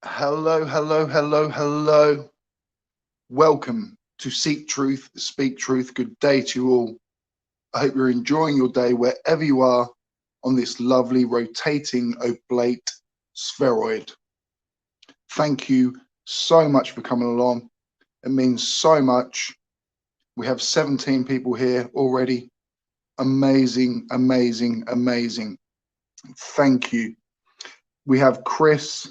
Hello, hello, hello, hello. Welcome to Seek Truth, Speak Truth. Good day to you all. I hope you're enjoying your day wherever you are on this lovely rotating oblate spheroid. Thank you so much for coming along. It means so much. We have 17 people here already. Amazing, amazing, amazing. Thank you. We have Chris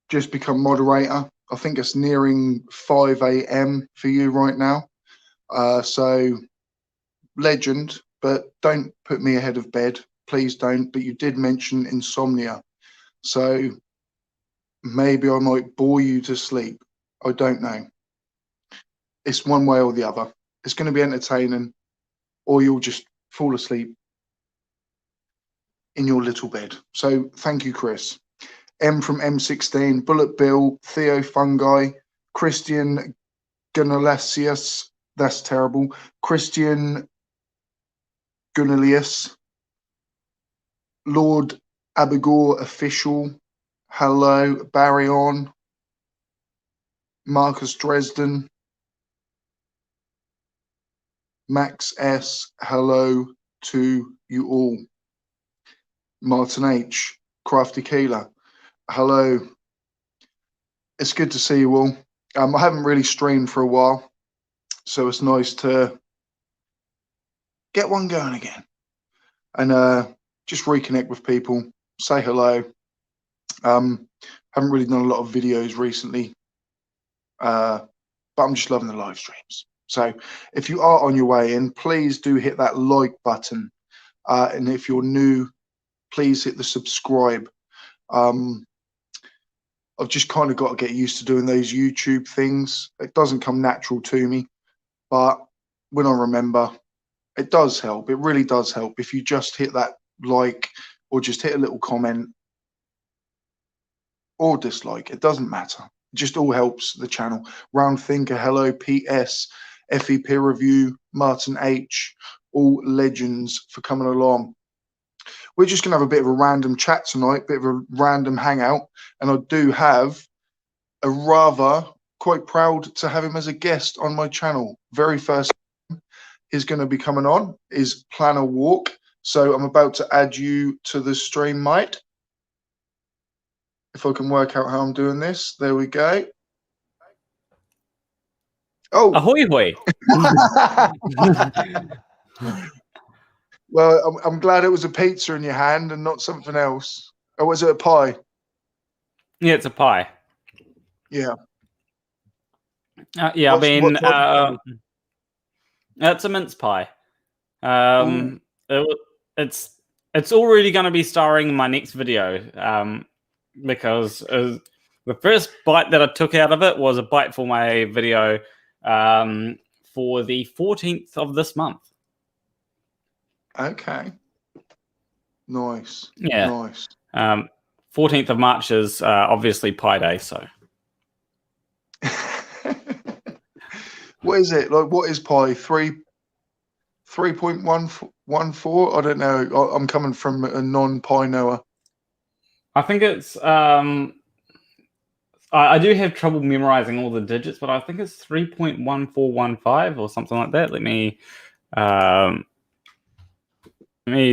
just become moderator. I think it's nearing 5 a.m. for you right now. So legend, but don't put me ahead of bed. Please don't. But you did mention insomnia. So maybe I might bore you to sleep. I don't know. It's one way or the other. It's going to be entertaining, or you'll just fall asleep in your little bed. So thank you, Chris. M from M16, BullBill, Theo Fungi, Christian Gunalesius, that's terrible, Christian Gunalius, Lord Abigor Official, hello, Barry On, Marcus Dresden, Max S, hello to you all, Martin H, Crafty Keeler, hello. It's good to see you all. I haven't really streamed for a while, so it's nice to get one going again and just reconnect with people, say hello. Haven't really done a lot of videos recently, but I'm just loving the live streams. So if you are on your way in, please do hit that like button. And if you're new, please hit the subscribe. I've just kind of got to get used to doing those YouTube things. It doesn't come natural to me, but when I remember, it does help. It really does help if you just hit that like or just hit a little comment or dislike. It doesn't matter. It just all helps the channel. Round Thinker, hello, PS, FE Peer Review, Martin H, all legends for coming along. We're just going to have a bit of a random chat tonight, bit of a random hangout. And I do have a rather quite proud to have him as a guest on my channel. Very first is going to be coming on is Planarwalk. So I'm about to add you to the stream, mate. If I can work out how I'm doing this. There we go. Oh. Ahoy, hoy. Well, I'm glad it was a pizza in your hand and not something else. Or was it a pie? Yeah, it's a pie. Yeah. Yeah, it's a mince pie. It's already going to be starring in my next video because the first bite that I took out of it was a bite for my video for the 14th of this month. Okay. Nice. Yeah. Nice. 14th of March is obviously Pie Day, so. What is it? Like, what is pi? 3.114? I don't know. I'm coming from a non-pi knower. I think it's I do have trouble memorizing all the digits, but I think it's 3.1415 or something like that. Let me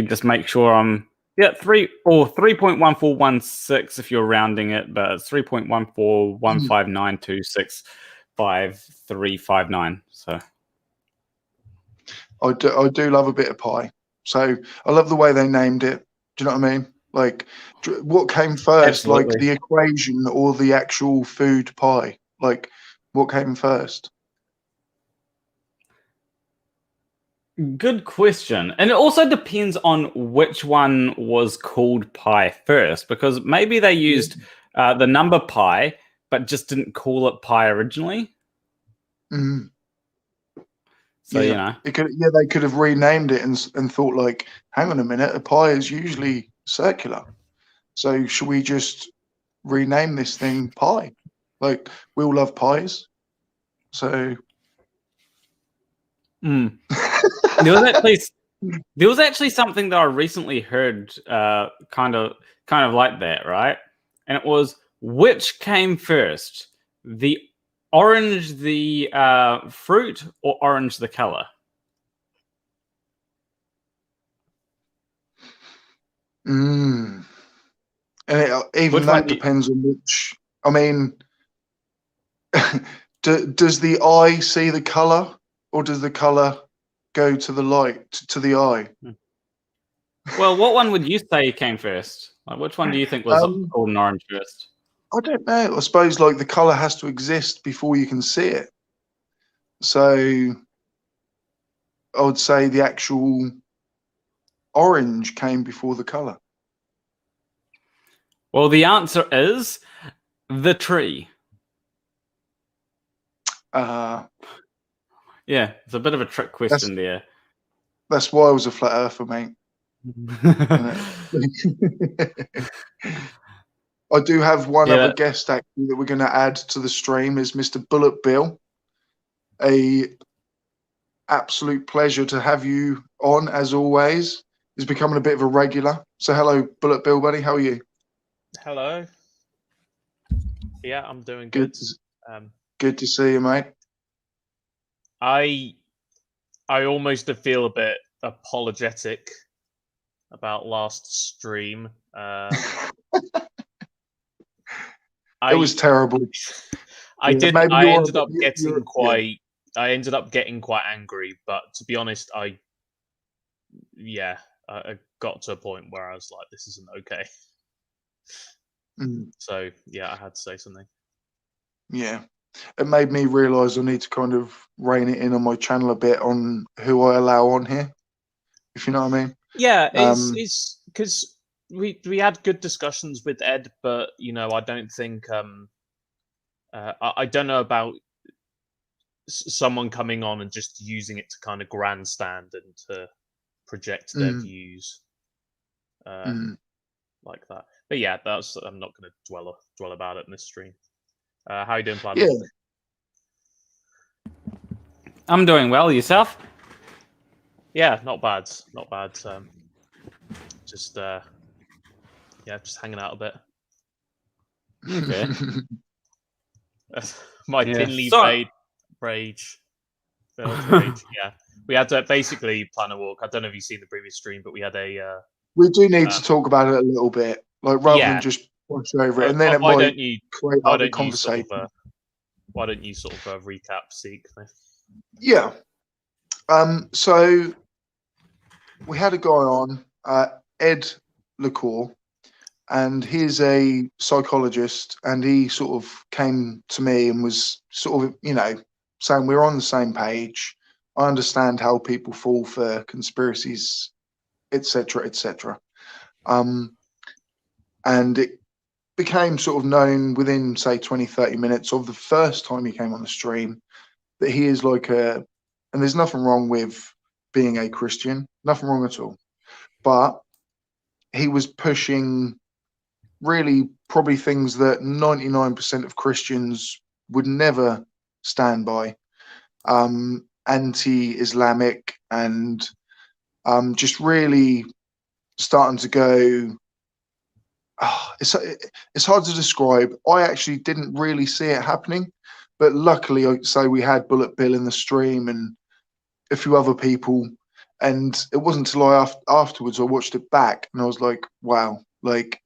just make sure I'm 3.1416 if you're rounding it, but it's 3.14159265359. So I do love a bit of pie. So I love the way they named it. Do you know what I mean? Like, what came first, Absolutely. like the equation or the actual food pie? Like, what came first? Good question. And it also depends on which one was called pi first, because maybe they used the number pi, but just didn't call it pi originally. Mm. So, yeah. you know. They could have renamed it and thought, like, hang on a minute, a pie is usually circular. So should we just rename this thing pie? Like, we all love pies. So... There was actually something that I recently heard kind of like that, right? And it was, which came first? The orange, the fruit, or orange, the color? And even Which one that do you... depends on which. I mean, does the eye see the color, or does the color go to the light, to the eye? Well, what one would you say came first? Like, which one do you think was called an orange first? I don't know. I suppose like the color has to exist before you can see it. So I would say the actual orange came before the color. Well, the answer is the tree. Uh, Yeah, it's a bit of a trick question there. That's why I was a flat earther, mate. I do have one other guest actually that we're going to add to the stream is Mr. BullBill. A absolute pleasure to have you on as always. He's becoming a bit of a regular. So hello, BullBill, buddy. How are you? Hello. Yeah, I'm doing good. Good to see you, mate. I almost feel a bit apologetic about last stream. It was terrible. I ended up getting quite angry, but to be honest, I got to a point where I was like, this isn't okay. So yeah, I had to say something. Yeah, it made me realise I need to kind of rein it in on my channel a bit on who I allow on here, if you know what I mean. Yeah, it's because we had good discussions with Ed, but you know, I don't think I don't know about someone coming on and just using it to kind of grandstand and to project their views like that. But yeah, I'm not going to dwell about it in this stream. How are you doing, Planarwalk? Yeah. I'm doing well. Yourself? Yeah, not bad. Not bad. Just hanging out a bit. Okay. My thinly rage. Yeah, we had to basically Planarwalk. I don't know if you've seen the previous stream, but we had a. We do need to talk about it a little bit, like rather than just push over it, and then it might create other conversation. Why don't you sort of recap, Seek? Yeah. So we had a guy on, Ed LaCour, and he's a psychologist, and he sort of came to me and was sort of, you know, saying we're on the same page. I understand how people fall for conspiracies, etc., etc. And it became sort of known within, say, 20, 30 minutes of the first time he came on the stream that he is like and there's nothing wrong with being a Christian, nothing wrong at all. But he was pushing really probably things that 99% of Christians would never stand by, anti-Islamic, and just really starting to go, it's hard to describe. I actually didn't really see it happening, but luckily I'd say we had BullBill in the stream and a few other people, and it wasn't until afterwards I watched it back and I was like, wow, like,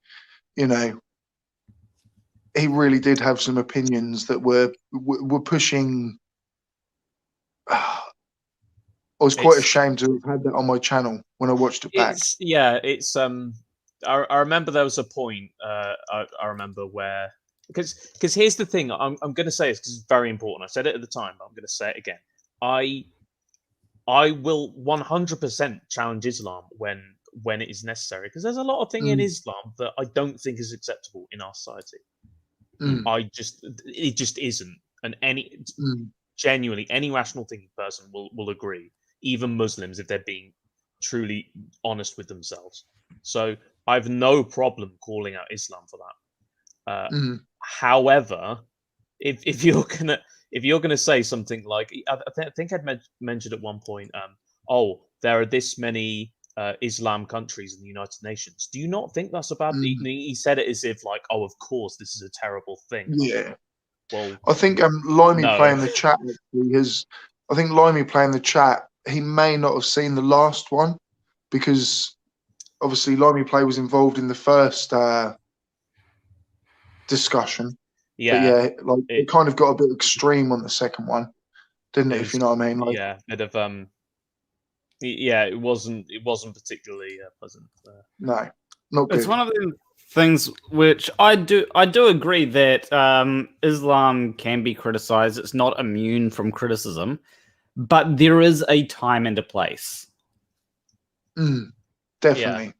you know, he really did have some opinions that were pushing. I was quite ashamed to have had that on my channel when I watched it back. I remember there was a point. I remember where because here's the thing. I'm going to say this because it's very important. I said it at the time, but I'm going to say it again. I will 100% challenge Islam when it is necessary, because there's a lot of things in Islam that I don't think is acceptable in our society. It just isn't, and genuinely any rational thinking person will agree. Even Muslims, if they're being truly honest with themselves. So I have no problem calling out Islam for that. However, if you're gonna say something like, I think I'd mentioned at one point, there are this many Islam countries in the United Nations. Do you not think that's a bad? He said it as if like, oh, of course, this is a terrible thing. Yeah. Well, I think Limey no. playing the chat actually has. I think Limey playing the chat. He may not have seen the last one because obviously Limey Play was involved in the first discussion. Yeah, but yeah, like it kind of got a bit extreme on the second one, didn't it? If you know what I mean? Like, yeah, bit of yeah, it wasn't particularly pleasant. No, not good. It's one of the things which I do agree that Islam can be criticized. It's not immune from criticism, but there is a time and a place. Definitely.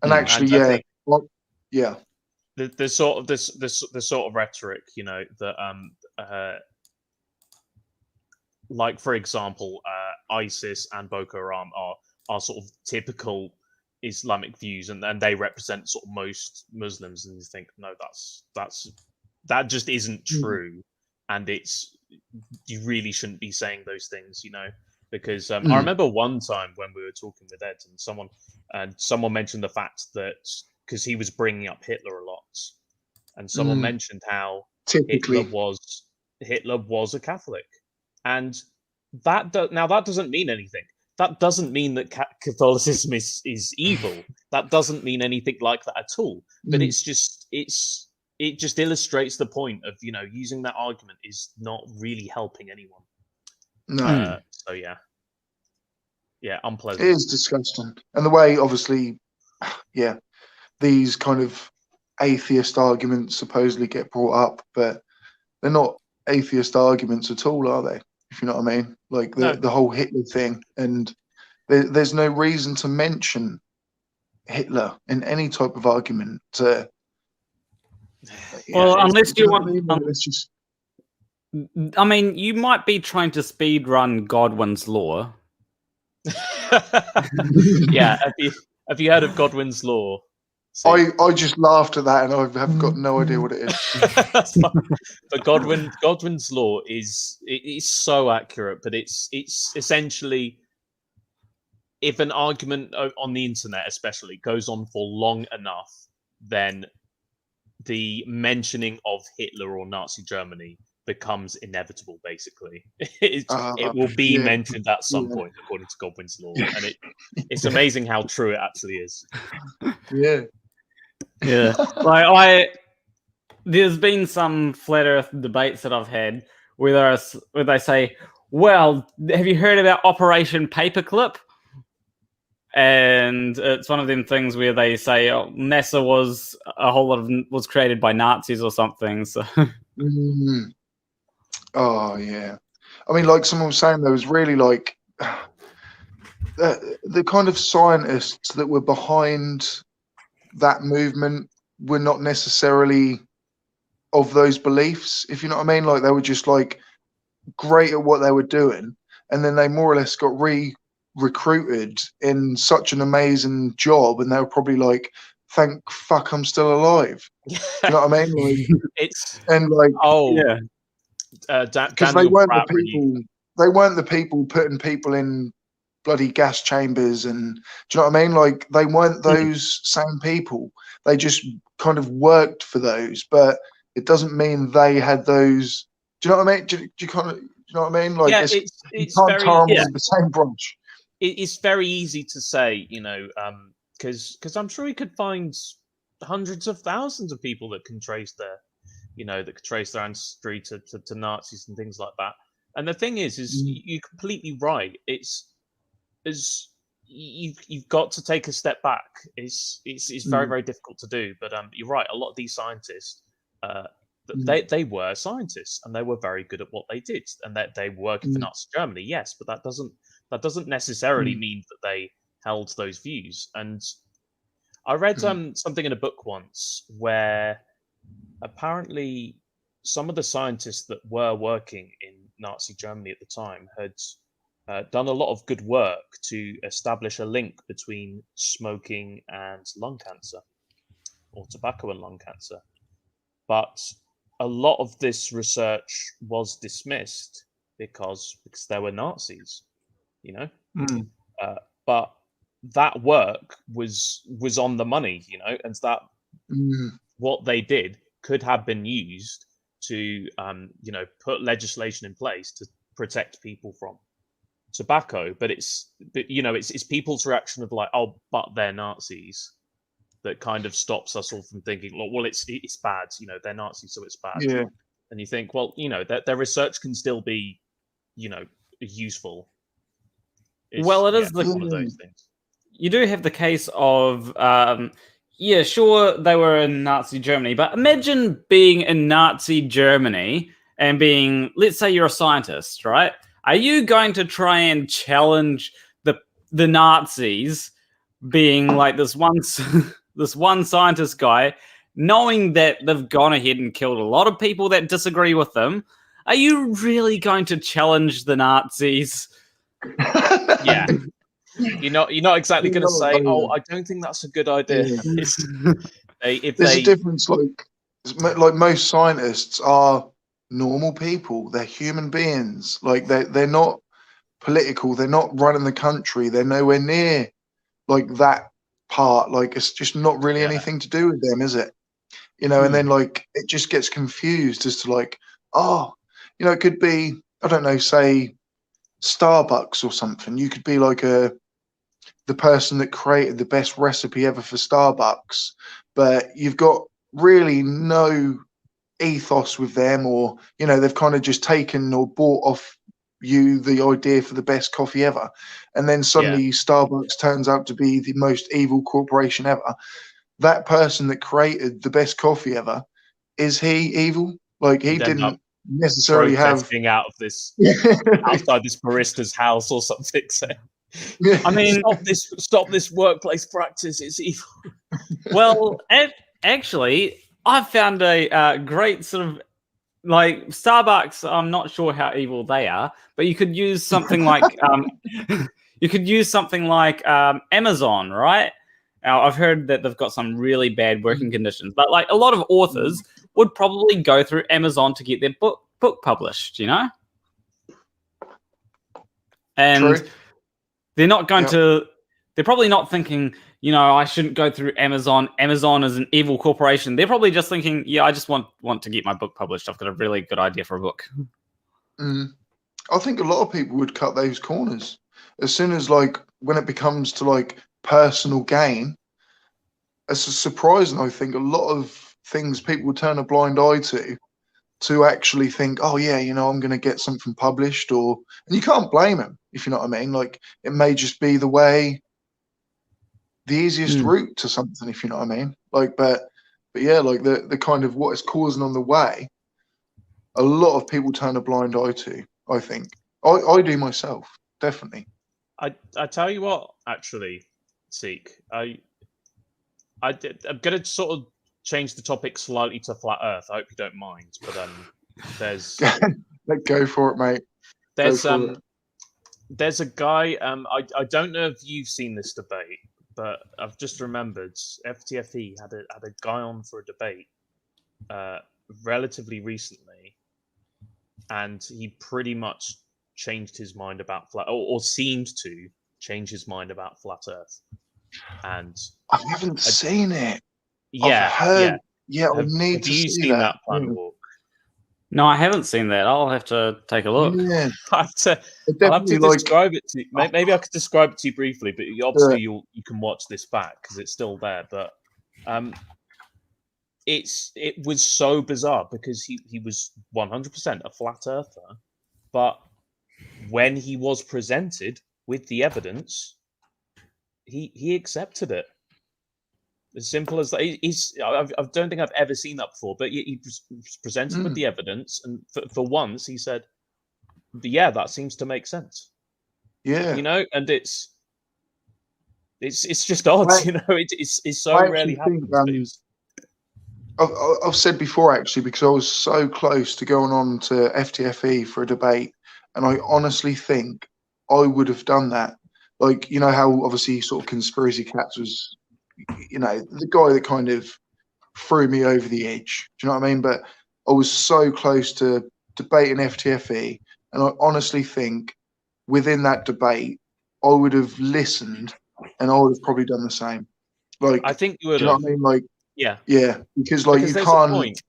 And Mm. actually, And I yeah, think yeah. The sort of this sort of rhetoric, you know, that like for example, ISIS and Boko Haram are sort of typical Islamic views, and they represent sort of most Muslims, and you think, no, that just isn't true, and you really shouldn't be saying those things, you know, because I remember one time when we were talking with Ed, and someone mentioned the fact that because he was bringing up Hitler a lot, and someone mentioned how Typically. Hitler was a Catholic, and that doesn't mean anything. That doesn't mean that Catholicism is evil. That doesn't mean anything like that at all. But it just illustrates the point of, you know, using that argument is not really helping anyone. No. So yeah, unpleasant. It is disgusting, and the way, obviously, yeah, these kind of atheist arguments supposedly get brought up, but they're not atheist arguments at all, are they? If you know what I mean, like the whole Hitler thing, and there's no reason to mention Hitler in any type of argument. Well, unless you want, it's just. I mean, you might be trying to speed run Godwin's Law. Yeah, have you heard of Godwin's Law? I just laughed at that, and I have got no idea what it is. But Godwin's Law is so accurate, but it's essentially, if an argument on the internet especially goes on for long enough, then the mentioning of Hitler or Nazi Germany becomes inevitable, basically. It will be mentioned at some point, according to Godwin's Law, and it's amazing how true it actually is. Yeah, like there's been some flat Earth debates that I've had where they say, "Well, have you heard about Operation Paperclip?" And it's one of them things where they say, "Oh, NASA was created by Nazis or something." So. Oh yeah, I mean, like someone was saying, there was really like the kind of scientists that were behind that movement were not necessarily of those beliefs, if you know what I mean. Like they were just like great at what they were doing, and then they more or less got recruited in such an amazing job, and they were probably like, thank fuck I'm still alive. You know what I mean? Like, because they weren't the people putting people in bloody gas chambers, and do you know what I mean? Like they weren't those same people. They just kind of worked for those, but it doesn't mean they had those. Do you know what I mean? Do you know what I mean? Like it's can't tar them with the same brush. It's very easy to say, you know, because I'm sure you could find hundreds of thousands of people that can trace their ancestry to Nazis and things like that. And the thing is you're completely right. You've got to take a step back. It's very, very difficult to do. But you're right. A lot of these scientists, they were scientists, and they were very good at what they did, and that they were working for Nazi Germany. Yes, but that doesn't necessarily mean that they held those views. And I read something in a book once where apparently some of the scientists that were working in Nazi Germany at the time had done a lot of good work to establish a link between smoking and lung cancer, or tobacco and lung cancer. But a lot of this research was dismissed because they were Nazis, you know? But that work was on the money, you know, and that what they did could have been used to, you know, put legislation in place to protect people from tobacco. But you know, it's people's reaction of like, oh, but they're Nazis, that kind of stops us all from thinking, well, it's bad, you know, they're Nazis, so it's bad. Yeah. And you think, well, you know, their research can still be, you know, useful. Well, it is one of those things. You do have the case of, yeah, sure, they were in Nazi Germany, but imagine being in Nazi Germany and being, let's say you're a scientist, right? Are you going to try and challenge the Nazis being like this one scientist guy, knowing that they've gone ahead and killed a lot of people that disagree with them? Are you really going to challenge the Nazis? Yeah. You're not exactly going to say, "Oh, I don't think that's a good idea." Yeah. There's a difference. Like most scientists are normal people. They're human beings. Like they're not political. They're not running the country. They're nowhere near like that part. Like it's just not really anything to do with them, is it? You know. And then like it just gets confused as to like, oh, you know, it could be, I don't know, say Starbucks or something. You could be like the person that created the best recipe ever for Starbucks, but you've got really no ethos with them, or, you know, they've kind of just taken or bought off you the idea for the best coffee ever. And then suddenly Starbucks turns out to be the most evil corporation ever. That person that created the best coffee ever, is he evil? Like he didn't necessarily have out of this outside this barista's house or something. So I mean, stop this workplace practice. It's evil. Well, actually, I've found a great sort of like Starbucks. I'm not sure how evil they are, but you could use something like Amazon, right? Now, I've heard that they've got some really bad working conditions, but like a lot of authors would probably go through Amazon to get their book published, you know? And True. they're not going to, they're probably not thinking, you know, I shouldn't go through Amazon. Amazon is an evil corporation. They're probably just thinking, yeah, I just want to get my book published. I've got a really good idea for a book. I think a lot of people would cut those corners as soon as, like, when it becomes to like personal gain. It's surprising. I think a lot of things people would turn a blind eye to actually think, oh yeah, you know, I'm going to get something published, and you can't blame them, if you know what I mean. Like it may just be the easiest route to something, if you know what I mean. Like, but yeah, like the kind of what is causing on the way, a lot of people turn a blind eye to. I think I do myself, definitely. I tell you what, actually, Seek, I'm going to sort of change the topic slightly to flat Earth. I hope you don't mind, but there's go for it, mate. There's a guy. I don't know if you've seen this debate, but I've just remembered FTFE had a guy on for a debate relatively recently, and he pretty much changed his mind about flat, or seemed to change his mind about flat Earth. And I haven't seen it. Yeah, I've heard. Yeah, I need to see that Planarwalk? No, I haven't seen that. I'll have to take a look. Yeah. I'll have to describe it to you. Maybe I could describe it to you briefly, but obviously you can watch this back because it's still there. But it was so bizarre because he was 100% a flat earther, but when he was presented with the evidence, he accepted it. As simple as that. I don't think I've ever seen that before, but he was presented with the evidence, and for once he said, "Yeah, that seems to make sense." Yeah, you know, and it's just odd, you know. It's so rarely happens. I've said before, actually, because I was so close to going on to FTFE for a debate, and I honestly think I would have done that. Like, you know how obviously sort of Conspiracy Cats was, you know, the guy that kind of threw me over the edge. Do you know what I mean? But I was so close to debating FTFE, and I honestly think within that debate, I would have listened and I would have probably done the same. Like, I think you do would you know have. what I mean? Like, Yeah. yeah, because like Because you there's can't. a point.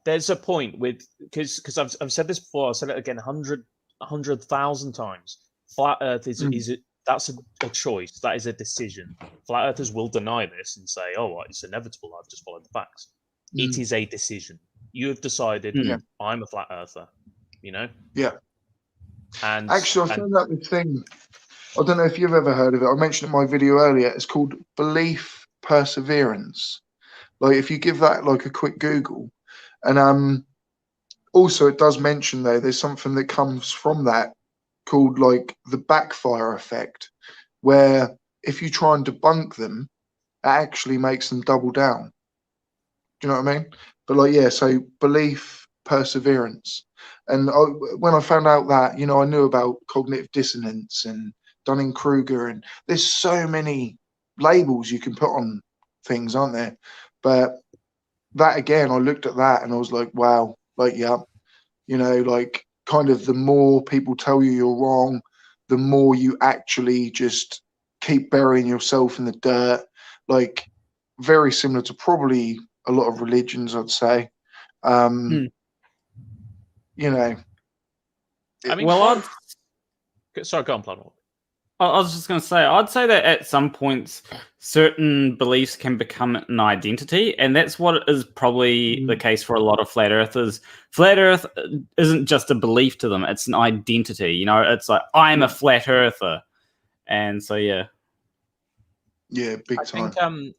There's a point with because I've said this before. I've said it again 100,000 times. Flat Earth is that's a choice. That is a decision. Flat Earthers will deny this and say, "Oh, well, it's inevitable. I've just followed the facts." It is a decision. You have decided. I'm a flat earther. You know. Yeah. And actually, I found out the thing. I don't know if you've ever heard of it. I mentioned it in my video earlier. It's called belief perseverance. Like, if you give that like a quick Google, and also it does mention there's something that comes from that called like the backfire effect, where if you try and debunk them, it actually makes them double down. Do you know what I mean? But like, yeah, so belief perseverance. And when I found out that, you know, I knew about cognitive dissonance and Dunning-Kruger, and there's so many labels you can put on things, aren't there? But that again, I looked at that and I was like, wow, like, yeah, you know, like kind of the more people tell you you're wrong, the more you actually just keep burying yourself in the dirt. Like, very similar to probably a lot of religions, I'd say. You know, I mean, well, sorry, go on, Planarwalk. I was just going to say, I'd say that at some points, certain beliefs can become an identity, and that's what is probably the case for a lot of flat earthers. Flat Earth isn't just a belief to them; it's an identity. You know, it's like I'm a flat earther, and so yeah, big time. I think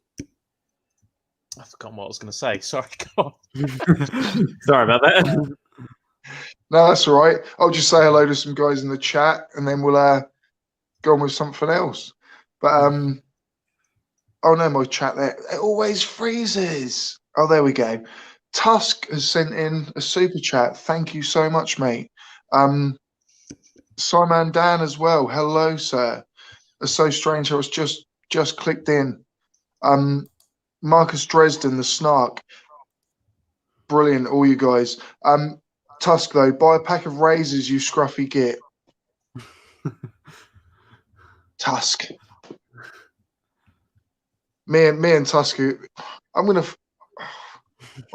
I forgot what I was going to say. Sorry, go on. Sorry about that. No, that's all right. I'll just say hello to some guys in the chat, and then we'll go on with something else. But oh no, my chat there, it always freezes. Oh, there we go. Tusk has sent in a super chat. Thank you so much, mate. Simon Dan as well. Hello, sir. It's so strange. I was just clicked in. Marcus Dresden, the Snark. Brilliant, all you guys. Tusk though, buy a pack of razors, you scruffy git. Tusk. Me and Tusk. I'll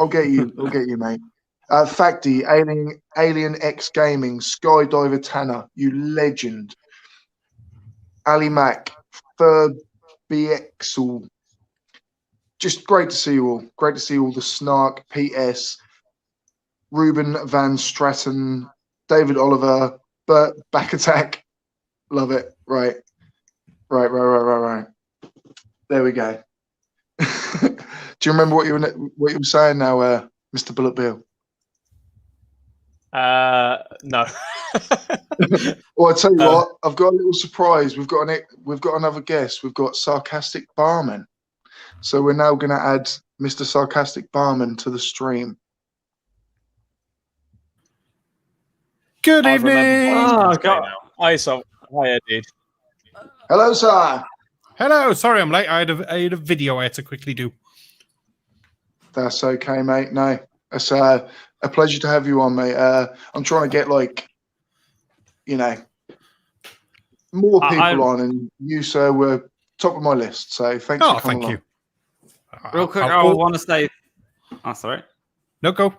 get you, mate. Facty, Alien X Gaming, Skydiver Tanner, you legend. Ali Mac, Furbixel. Just great to see you all. Great to see all the Snark, PS, Ruben Van Straten, David Oliver, Bert Back Attack. Love it. Right. There we go. Do you remember what you were saying now, Mr. BullBill? No. Well, I tell you what, I've got a little surprise. We've got another guest. We've got Sarcastic Barman. So we're now going to add Mr. Sarcastic Barman to the stream. Good evening. Oh God! Hi, dude. Hello, sir. Hello. Sorry, I'm late. I had a video I had to quickly do. That's okay, mate. No, it's a pleasure to have you on, mate. I'm trying to get like, you know, more people on, and you, sir, were top of my list. So thanks for coming you. Real quick, I want to say. Oh, sorry. No, go.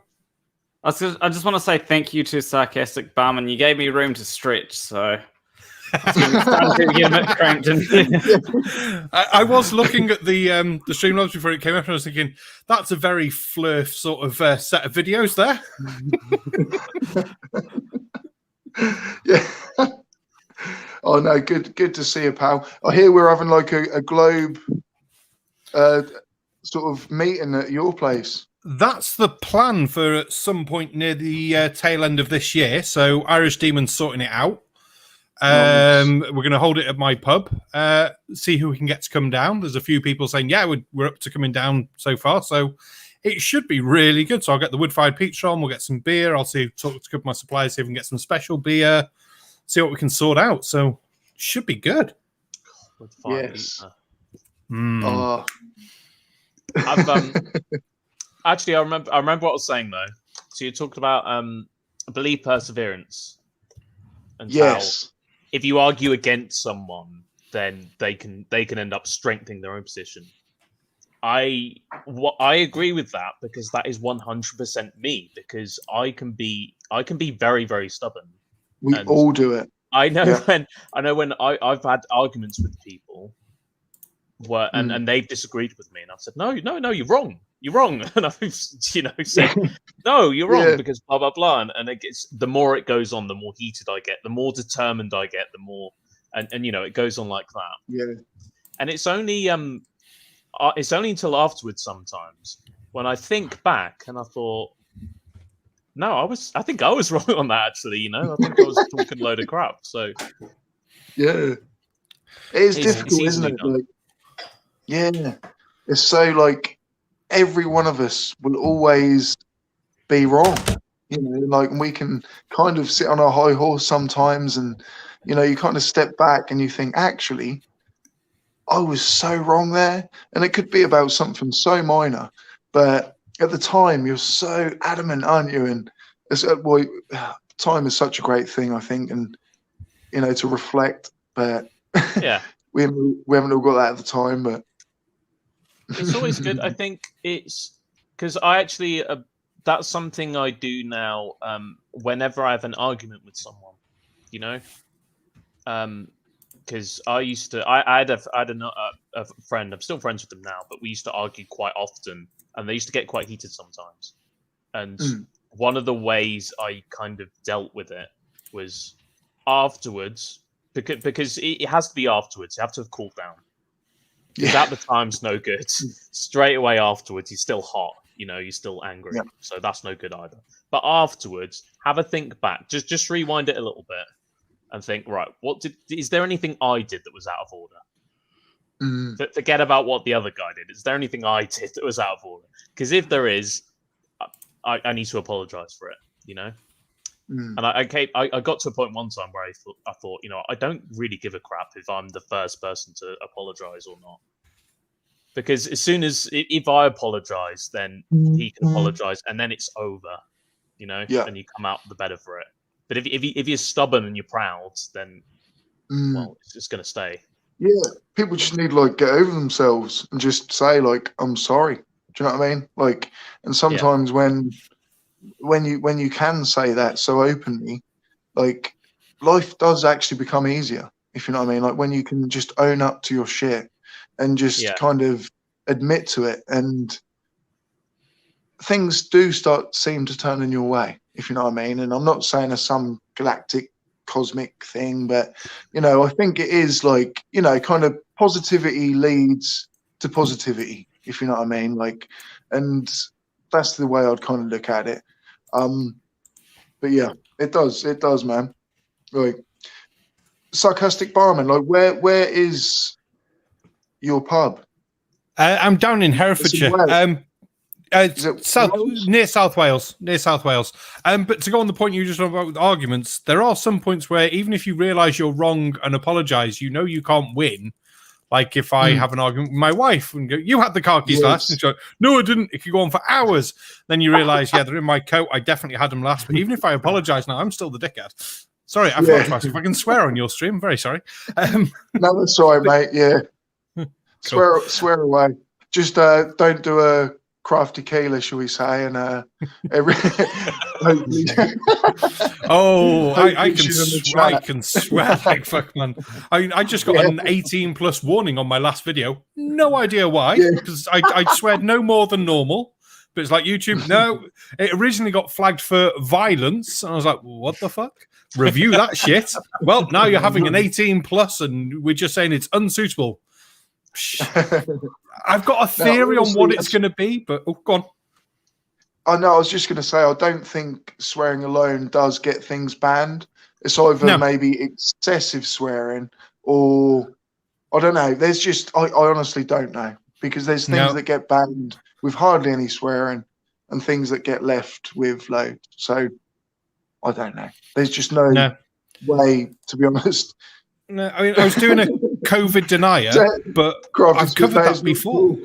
I just want to say thank you to Sarcastic Barman. You gave me room to stretch, so starting to get a bit cramped in here. I was looking at the Streamlabs before it came up, and I was thinking that's a very flurf sort of set of videos there. Yeah. Oh no, good to see you, pal. I hear we're having like a globe sort of meeting at your place. That's the plan for at some point near the tail end of this year. So Irish Demon's sorting it out. Nice. We're going to hold it at my pub. See who we can get to come down. There's a few people saying, yeah, we're up to coming down so far. So it should be really good. So I'll get the wood-fired pizza on. We'll get some beer. I'll talk to a couple of my suppliers, see if we can get some special beer. See what we can sort out. So it should be good. Yes. Mm. Actually, I remember what I was saying though. So you talked about belief perseverance, and yes, how if you argue against someone, then they can end up strengthening their own position. I agree with that, because that is 100% me, because I can be very, very stubborn. We And all do it. I know Yeah. when I've had arguments with people and they've disagreed with me, and I've said, no, you're wrong, and I've said, no, you're wrong, because blah blah blah, and it gets, the more it goes on, the more heated I get, the more determined I get, the more, and it goes on like that. Yeah. And it's only until afterwards sometimes when I think back and I thought, no, I think I was wrong on that, actually. I think I was talking a load of crap. So yeah, it is difficult, isn't it? Like, yeah, it's so like every one of us will always be wrong. Like we can kind of sit on our high horse sometimes, and you kind of step back and you think, actually, I was so wrong there. And it could be about something so minor, but at the time you're so adamant, aren't you? And time is such a great thing, I think, and to reflect. But yeah, we haven't all got that at the time. But it's always good. I think it's because I actually that's something I do now. Whenever I have an argument with someone, because I used to, I had a friend. I'm still friends with them now, but we used to argue quite often, and they used to get quite heated sometimes. And one of the ways I kind of dealt with it was afterwards, because it has to be afterwards. You have to have cooled down. Because at the time's no good. Straight away afterwards, you're still hot. You're still angry. Yeah. So that's no good either. But afterwards, have a think back. Just rewind it a little bit. And think, right, is there anything I did that was out of order? Forget about what the other guy did. Is there anything I did that was out of order? Because if there is, I need to apologize for it, And I got to a point one time where I thought, I don't really give a crap if I'm the first person to apologize or not. Because as soon as, if I apologize, then he can apologize, and then it's over, and you come out the better for it. But if you're stubborn and you're proud, then well, it's just going to stay. Yeah, people just need to get over themselves and just say I'm sorry. Do you know what I mean? And sometimes when you can say that so openly, life does actually become easier. If you know what I mean, when you can just own up to your shit and just kind of admit to it, and things do seem to turn in your way. If you know what I mean. And I'm not saying it's some galactic cosmic thing, but I think it is kind of positivity leads to positivity, if you know what I mean. And that's the way I'd kind of look at it. But yeah, it does, man. Sarcastic Barman, where is your pub? I'm down in Herefordshire. Near South Wales. But to go on the point you just talked about with arguments, there are some points where even if you realise you're wrong and apologise, you can't win. Like if I have an argument with my wife and go, "You had the car keys last," and she's like, "No, I didn't." It could go on for hours. Then you realise, they're in my coat. I definitely had them last. But even if I apologise now, I'm still the dickhead. Sorry, I forgot to ask if I can swear on your stream. Very sorry. No, that's all right, mate. Yeah, cool. Swear away. Just don't do a crafty keeler, shall we say? And I can swear like fuck, man. I just got an 18+ warning on my last video. No idea why, because I sweared no more than normal. But it's like YouTube. No, it originally got flagged for violence, and I was like, what the fuck? Review that shit. Well, now you're having an 18+, and we're just saying it's unsuitable. I've got a theory on what it's going to be, but go on. I know. I was just going to say, I don't think swearing alone does get things banned. It's either maybe excessive swearing, or I don't know. There's just I honestly don't know, because there's things that get banned with hardly any swearing, and things that get left with loads. So I don't know. There's just no way, to be honest. No, I mean, I was doing a COVID denier, but I've covered that before.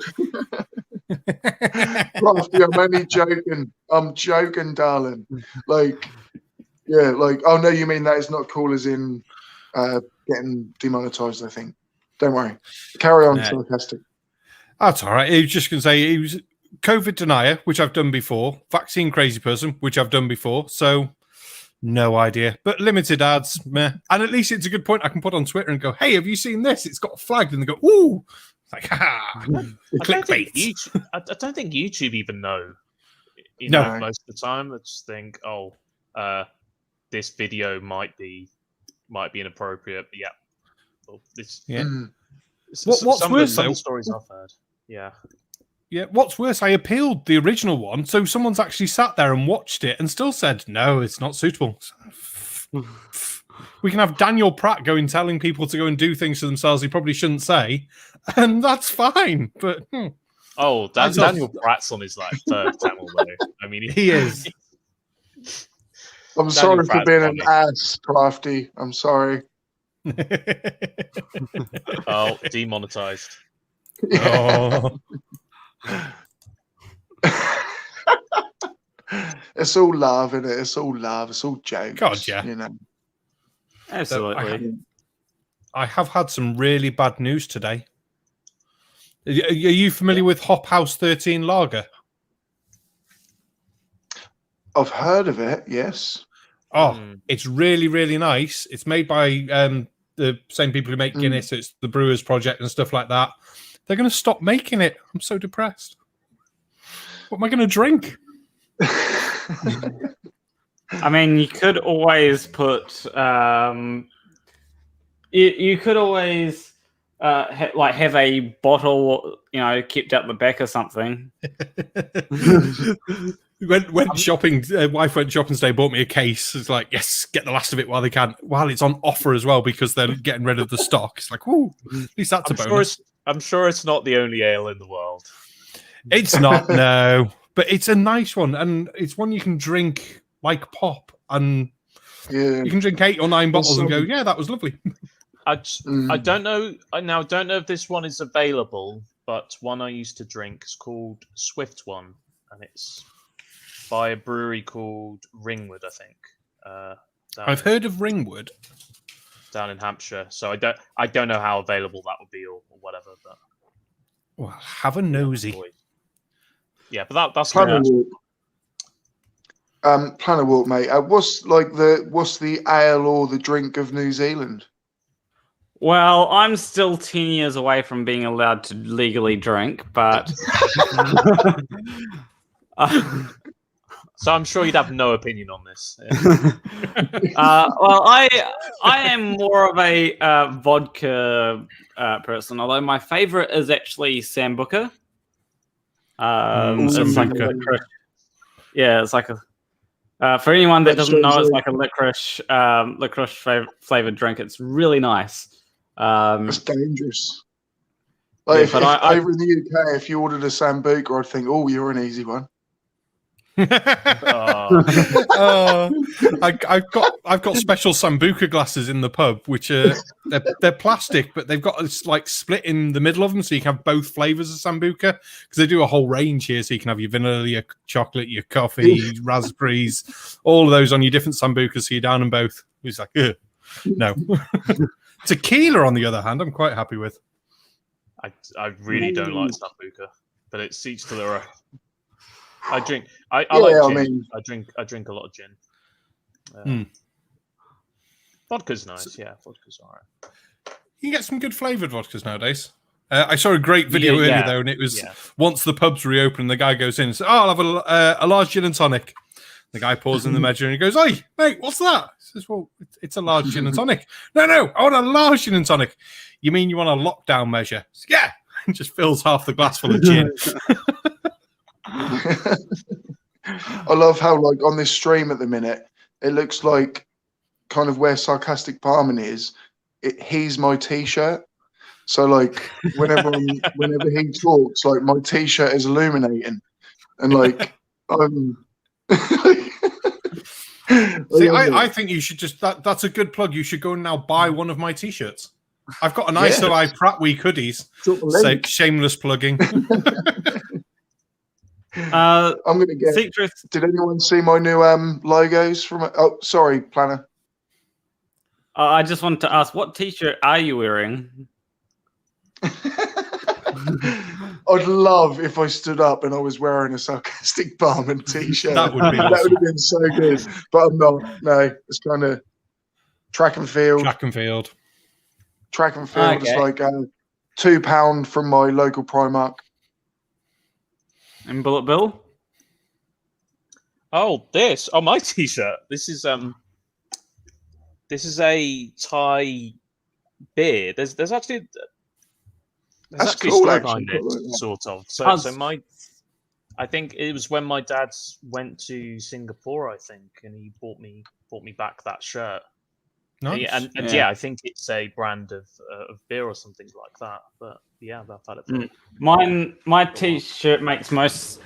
Crafty, I'm only joking. I'm joking, darling. Oh no, you mean that is not cool as in getting demonetized, I think. Don't worry. Carry on, No. Sarcastic. That's all right. He was just going to say he was COVID denier, which I've done before. Vaccine crazy person, which I've done before. So no idea. But limited ads, meh. And at least it's a good point I can put on Twitter and go, hey, have you seen this? It's got flagged. And they go, ooh. It's like, ha. Clickbait. I don't think YouTube even know. No. Know, most of the time, they just think, oh, this video might be inappropriate. But yeah. Well, this, Yeah. What's worse, some though? of the stories I've heard. Yeah. Yeah, what's worse, I appealed the original one, so someone's actually sat there and watched it and still said, no, it's not suitable. We can have Daniel Pratt telling people to go and do things to themselves he probably shouldn't say, and that's fine. But oh, Daniel Pratt's on his like third channel though. I mean, he is. I'm sorry for being an ass, Crafty. I'm sorry. Oh, demonetized. Oh. It's all love, isn't it? It's all love. It's all jokes. God, yeah. You know. Absolutely. I have had some really bad news today. Are you familiar with Hop House 13 Lager? I've heard of it, yes. Oh, it's really, really nice. It's made by the same people who make Guinness. So it's the Brewers Project and stuff like that. They're going to stop making it. I'm so depressed. What am I going to drink? I mean, you could always put. You could always have a bottle, kept out the back or something. Went shopping. Wife went shopping today. Bought me a case. It's like, yes, get the last of it while they can. While it's on offer as well because they're getting rid of the stock. It's like, whoo, at least that's a bonus. I'm sure it's not the only ale in the world. It's not, no, but it's a nice one, and it's one you can drink like pop, and you can drink 8 or 9 bottles and go, yeah, that was lovely. I don't know. I don't know if this one is available, but one I used to drink is called Swift One, and it's by a brewery called Ringwood, I think. I've heard of Ringwood down in Hampshire, so I don't know how available that would be or whatever. But well, have a nosy. Yeah, but that's Planarwalk. Planarwalk, mate. What's the ale or the drink of New Zealand? Well, I'm still 10 years away from being allowed to legally drink, but so I'm sure you'd have no opinion on this. Well, I am more of a vodka person, although my favorite is actually Sambuca. It's like a licorice. Yeah, it's like a. For anyone that doesn't know, it's like a licorice flavored drink. It's really nice. It's dangerous. Like, but over in the UK, if you ordered a Sambuca, I'd think, oh, you're an easy one. I've got special Sambuca glasses in the pub, which are they're plastic, but they've got this like split in the middle of them, so you can have both flavors of Sambuca because they do a whole range here. So you can have your vanilla, your chocolate, your coffee, raspberries, all of those on your different Sambucas. So you're down in both. It's like, ugh. No. Tequila, on the other hand, I'm quite happy with. I really don't like Sambuca, but it's each to their own. I like gin. I drink a lot of gin. Vodka's nice. Yeah, vodka's all right. You can get some good flavored vodkas nowadays. I saw a great video earlier though, and it was once the pubs reopen, the guy goes in and says, "Oh, I'll have a large gin and tonic." The guy pours in the measure and he goes, "Oi, mate, what's that?" He says, "Well, it's a large gin and tonic." No, I want a large gin and tonic. You mean you want a lockdown measure? Says, yeah, and just fills half the glass full of gin. I love how, like, on this stream at the minute, it looks like kind of where Sarcastic Barman is. He's my T-shirt. So, like, whenever he talks, like, my T-shirt is illuminating, and like, See, I think you should just that's a good plug. You should go and now buy one of my T-shirts. I've got a nice Pratt Week hoodies. So shameless plugging. I'm gonna get. Did anyone see my new logos from? Oh, sorry, Planner. I just wanted to ask, what T-shirt are you wearing? I'd love if I stood up and I was wearing a Sarcastic Barman t-shirt. That would be That awesome. would have been so good. But I'm not. No, it's kind of track and field. Track and field. Track and field is like £2 from my local Primark. And BullBill? Oh, my t-shirt. This is a Thai beer. There's actually That's actually cool, a story actually. behind it, Cool, yeah. sort of. How's- I think it was when my dad went to Singapore, I think, and he bought me back that shirt. Nice. Yeah, and Yeah. I think it's a brand of beer or something like that. But yeah, I've had it. For My t-shirt makes most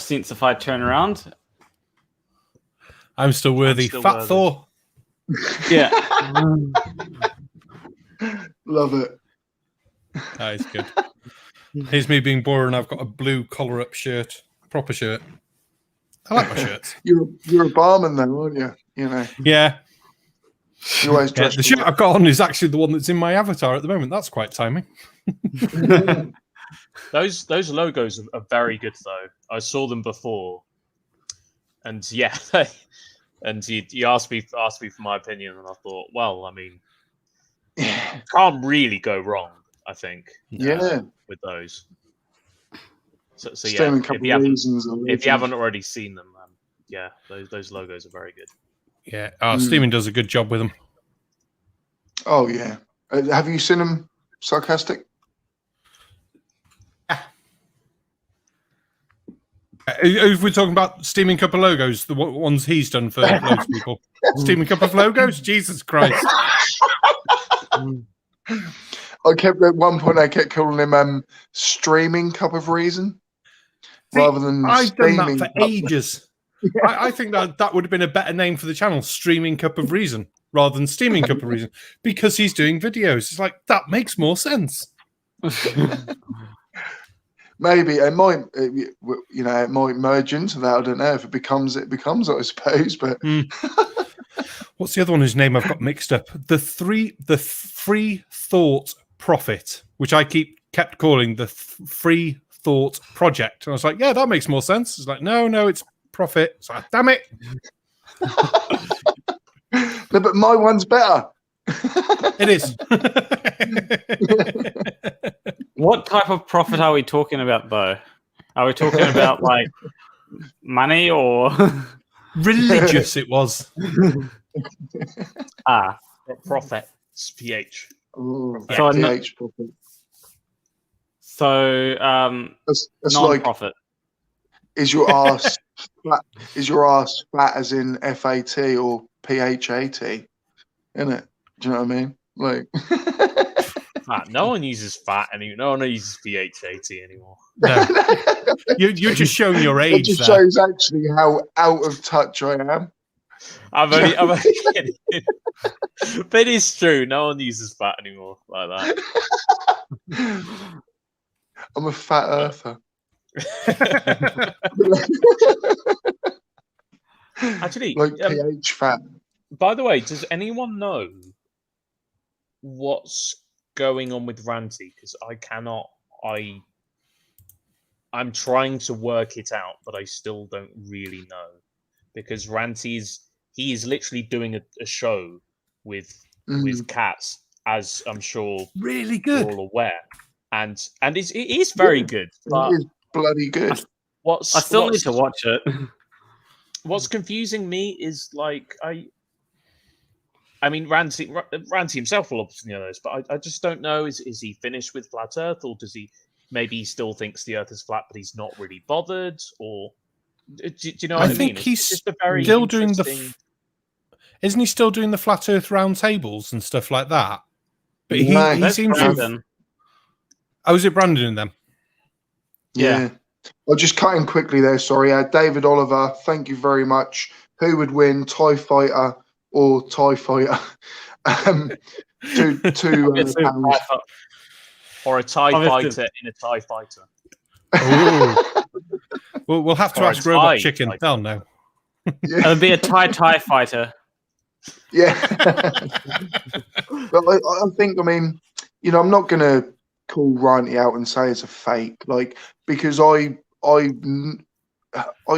sense if I turn around. I'm still worthy. still Fat worthy. Thor. Yeah. Love it. That is good. Here's me being boring. I've got a blue collar-up shirt, proper shirt. I like my shirts. You're a barman though, aren't you? You know, Yeah. you always Yeah, dress the shirt I've got on is actually the one that's in my avatar at the moment. That's quite timing. Those logos are very good though. I saw them before, and yeah, and you asked me for my opinion, and I thought, well, I mean, can't really go wrong. I think. Yeah. With those. So yeah, Stemming couple of reasons. if you haven't already seen them, yeah, those logos are very good. Yeah. Steaming does a good job with them. Oh yeah. Have you seen them, Sarcastic? If we're talking about Steaming Cup of logos, the ones he's done for loads of people. Steaming Cup of logos? Jesus Christ. I kept at one point. I kept calling him streaming cup of reason rather than I've done steaming that for cup. ages. I think that would have been a better name for the channel, Streaming Cup of Reason, rather than Steaming Cup of Reason, because he's doing videos. It's like, that makes more sense. Maybe it might, it might merge into that. I don't know if it becomes. I suppose, but. What's the other one whose name I've got mixed up? The Free Thought Profit, which I kept calling the Free Thought Project. And I was like, yeah, that makes more sense. It's like, no, it's profit. It's like, damn it. No, but my one's better. It is. What type of profit are we talking about, though? Are we talking about like money or Religious it was. Profit. PH. Ooh, So I know- PH profit. so That's like, non-profit? is your arse flat? Is your arse fat as in FAT or PHAT? Isn't it? Do you know what I mean? Like, No one uses fat anymore. No one uses PHAT anymore. No. You're just showing your it age just there. shows actually how out of touch I am. I'm only kidding. But it's true. No one uses fat anymore like that. I'm a fat earther. Actually, Like PH fat. by the way, does anyone know what's going on with Ranty? Because I cannot. I'm trying to work it out, but I still don't really know. Because Ranty is literally doing a show with cats, as I'm sure Really you're good. all aware, and it is very good. But It is bloody good. I still need to watch it. What's confusing me is like I mean, Ranty himself will obviously know this, but I just don't know. Is he finished with Flat Earth, or does he maybe he still thinks the Earth is flat, but he's not really bothered? Or do you know what I mean? think he's It's just a very still doing interesting... Isn't he still doing the Flat Earth round tables and stuff like that? But No, he That's seems to have... Brandon. Oh, is it Brandon in them? Yeah. I'll just cut in quickly there. Sorry. David Oliver, thank you very much. Who would win, TIE Fighter or TIE Fighter? £2. Or a TIE Obviously. fighter in a TIE fighter. Ooh. We'll have to Or a ask Robot TIE Chicken. fighter. They'll know. It'll be a TIE fighter. Yeah. But I think, I mean, I'm not going to call Ranty out and say it's a fake, like, because I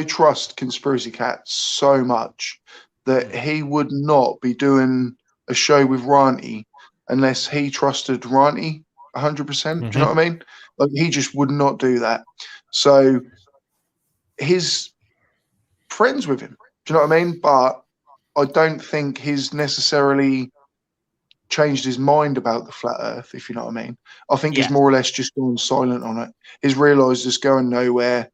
trust Conspiracy Cat so much that he would not be doing a show with Ranty unless he trusted Ranty 100%. Do you know what I mean? Like, he just would not do that. So he's friends with him. Do you know what I mean? But I don't think he's necessarily changed his mind about the flat Earth, if you know what I mean. I think he's more or less just gone silent on it. He's realised it's going nowhere.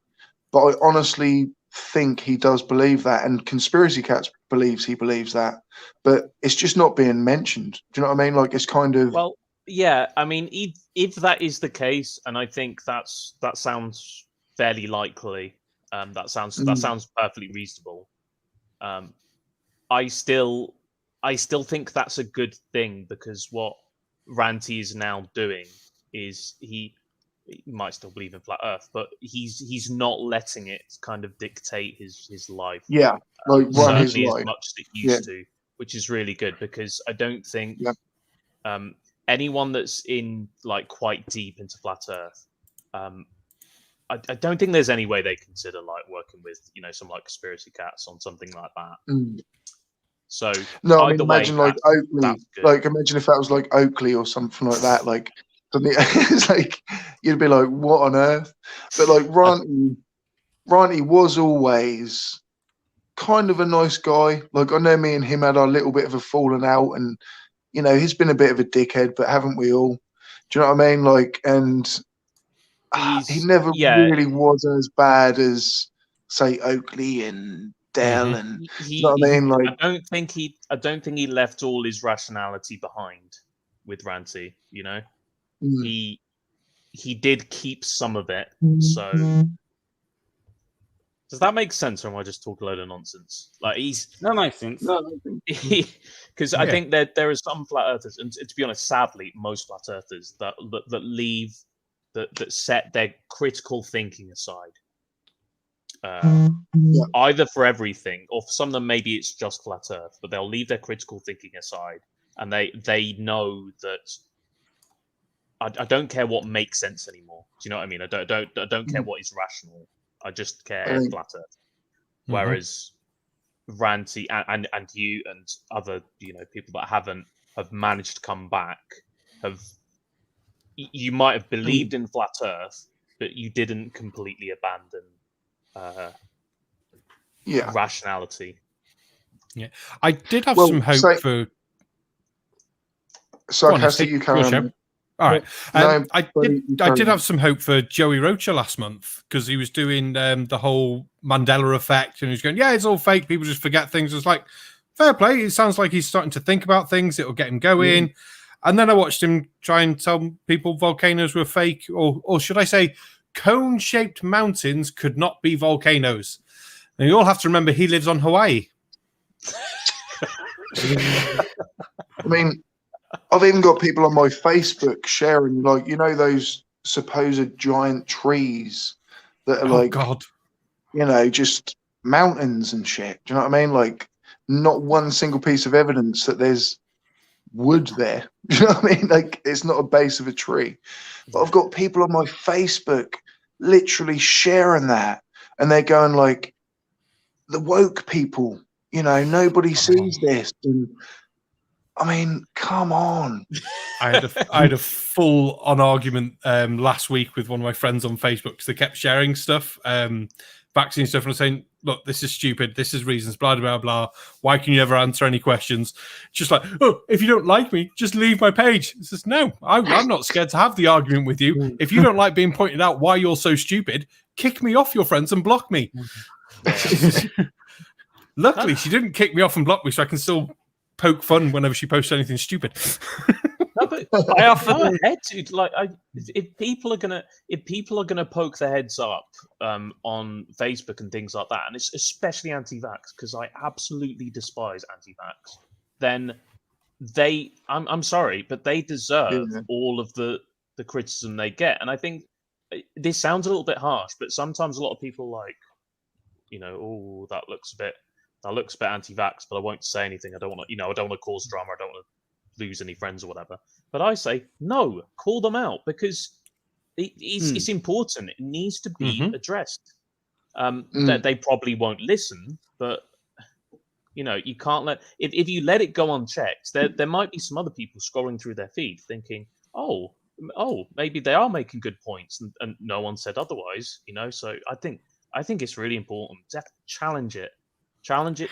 But I honestly think he does believe that, and Conspiracy Cats believes he believes that, but it's just not being mentioned. Do you know what I mean? Like, it's kind of I mean, if that is the case, and I think that sounds fairly likely. That sounds perfectly reasonable. I still think that's a good thing, because what Ranty is now doing is he might still believe in flat Earth, but he's not letting it kind of dictate his life. Yeah, like run his certainly life as much as it used to, which is really good, because I don't think anyone that's in like quite deep into flat Earth, I don't think there's any way they consider like working with some like Conspiracy Cats on something like that. So no, I mean, imagine like Oakley, like imagine if that was like Oakley or something like that, like it's like you'd be like, what on earth? But like Ranty was always kind of a nice guy. Like, I know me and him had our little bit of a falling out, and he's been a bit of a dickhead, but haven't we all? Do you know what I mean? Like, and he never really was as bad as, say, Oakley and Dell, and you know what I mean? Like, I don't think he left all his rationality behind with Ranty. He did keep some of it. So does that make sense, or am I just talking a load of nonsense? Like, that makes sense. Because I think that there are some flat earthers, and to be honest, sadly, most flat earthers that leave that set their critical thinking aside. Either for everything, or for some of them maybe it's just flat Earth, but they'll leave their critical thinking aside, and they know that I don't care what makes sense anymore. Do you know what I mean? I don't care what is rational. I just care flat Earth. Whereas Ranty and you and other people that have managed to come back you might have believed in flat Earth, but you didn't completely abandon rationality. Yeah, I did have some hope for Sarcastic. You can. All right. I did have some hope for Joey Rocha last month, because he was doing the whole Mandela effect, and he was going, "Yeah, it's all fake. People just forget things." It's like, fair play. It sounds like he's starting to think about things. It'll get him going. And then I watched him try and tell people volcanoes were fake, or should I say, cone-shaped mountains could not be volcanoes. And you all have to remember he lives on Hawaii. I mean, I've even got people on my Facebook sharing, like, those supposed giant trees that are just mountains and shit. Do you know what I mean? Like, not one single piece of evidence that there's wood there. Do you know what I mean? Like, it's not a base of a tree. But I've got people on my Facebook literally sharing that, and they're going like, the woke people, nobody sees this. And I mean, come on. I had a full-on argument last week with one of my friends on Facebook, because they kept sharing stuff, vaccine stuff, and I was saying, look, this is stupid. This is reasons, blah, blah, blah. Why can you never answer any questions? Just like, oh, if you don't like me, just leave my page. It says, no, I'm not scared to have the argument with you. If you don't like being pointed out why you're so stupid, kick me off your friends and block me. Luckily, she didn't kick me off and block me, so I can still poke fun whenever she posts anything stupid. No, but I offer head, dude. Like, if people are gonna poke their heads up on Facebook and things like that, and it's especially anti-vax, because I absolutely despise anti-vax, then I'm sorry, but they deserve all of the criticism they get. And I think this sounds a little bit harsh, but sometimes a lot of people like, oh, that looks a bit anti-vax, but I won't say anything. I don't want to, I don't want to cause drama. I don't want to lose any friends or whatever. But I say no, call them out, because it's important. It needs to be addressed. That they probably won't listen, but you can't let if you let it go unchecked, there might be some other people scrolling through their feed thinking, oh, maybe they are making good points, and no one said otherwise. So I think it's really important to challenge it. Challenge it.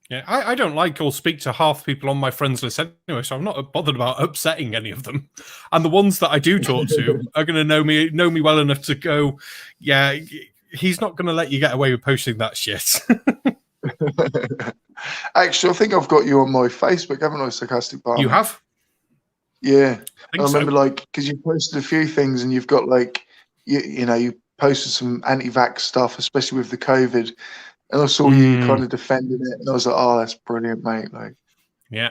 Yeah, I don't like or speak to half people on my friends list anyway, so I'm not bothered about upsetting any of them. And the ones that I do talk to are going to know me well enough to go, yeah, he's not going to let you get away with posting that shit. Actually, I think I've got you on my Facebook, haven't I, Sarcastic Barman? You have? Yeah. I remember, so. because you posted a few things, and you've got, you posted some anti-vax stuff, especially with the COVID. And I saw you kind of defending it, and I was like, "Oh, that's brilliant, mate!" Yeah,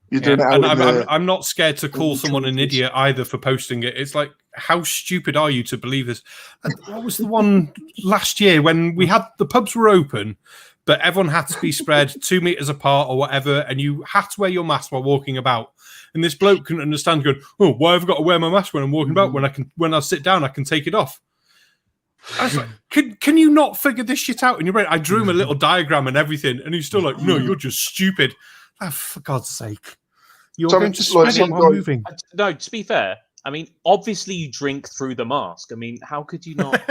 you're doing it. And I'm not scared to call someone an idiot either for posting it. It's like, how stupid are you to believe this? What was the one last year when we had the pubs were open, but everyone had to be spread 2 meters apart or whatever, and you had to wear your mask while walking about. And this bloke couldn't understand, going, "Oh, why have I got to wear my mask when I'm walking about? When I sit down, I can take it off." I was like, can you not figure this shit out in your brain? I drew him a little diagram and everything, and he's still like, "No, you're just stupid." Oh, for God's sake. You're going to spread it while moving. No, to be fair, I mean, obviously you drink through the mask. I mean, how could you not?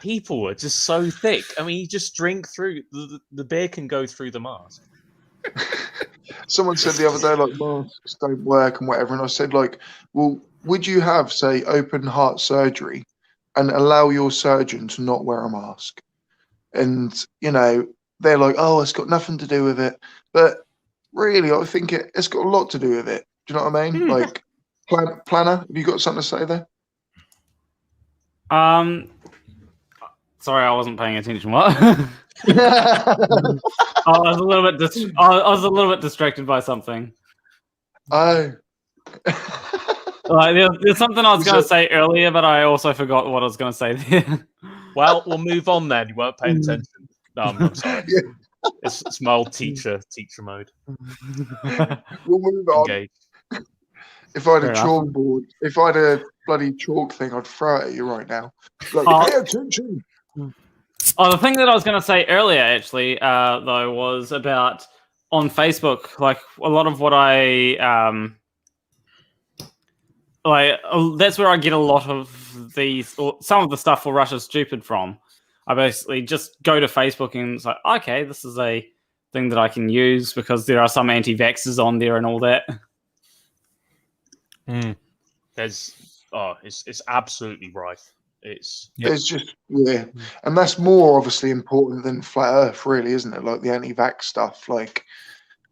People are just so thick. I mean, you just drink through. The beer can go through the mask. Someone said the other day, masks don't work and whatever, and I said, well, would you have, say, open heart surgery and allow your surgeon to not wear a mask? And they're like, "Oh, it's got nothing to do with it," but really, I think it's got a lot to do with it. Do you know what I mean? Planner, have you got something to say there? Sorry, I wasn't paying attention. What? I was a little bit distracted by something. Oh. There's something I was going to say earlier, but I also forgot what I was going to say there. Well, we'll move on then. You weren't paying attention. No, I'm sorry. Yeah. It's my old teacher mode. We'll move on. Engage. If I had a chalkboard, if I had a bloody chalk thing, I'd throw it at you right now. Pay attention. Oh, the thing that I was going to say earlier, actually, though, was about on Facebook. Like, a lot of what that's where I get a lot of these, or some of the stuff for Russia's Stupid from. I basically just go to Facebook and it's like, okay, this is a thing that I can use because there are some anti-vaxxers on there and all that. It's absolutely rife. It's just and that's more obviously important than flat Earth, really, isn't it? Like the anti-vax stuff,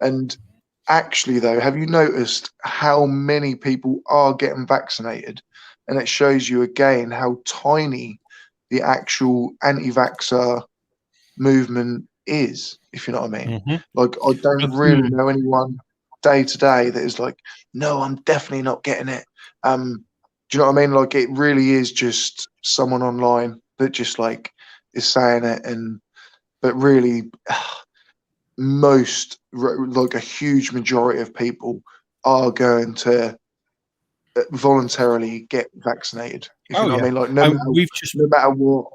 and actually though, have you noticed how many people are getting vaccinated? And it shows you again how tiny the actual anti-vaxxer movement is, if you know what I mean. I don't really know anyone day to day that is like, "No, I'm definitely not getting it." Do you know what I mean? It really is just someone online that just is saying it, but really most, a huge majority of people are going to voluntarily get vaccinated. If you know what I mean? No matter what.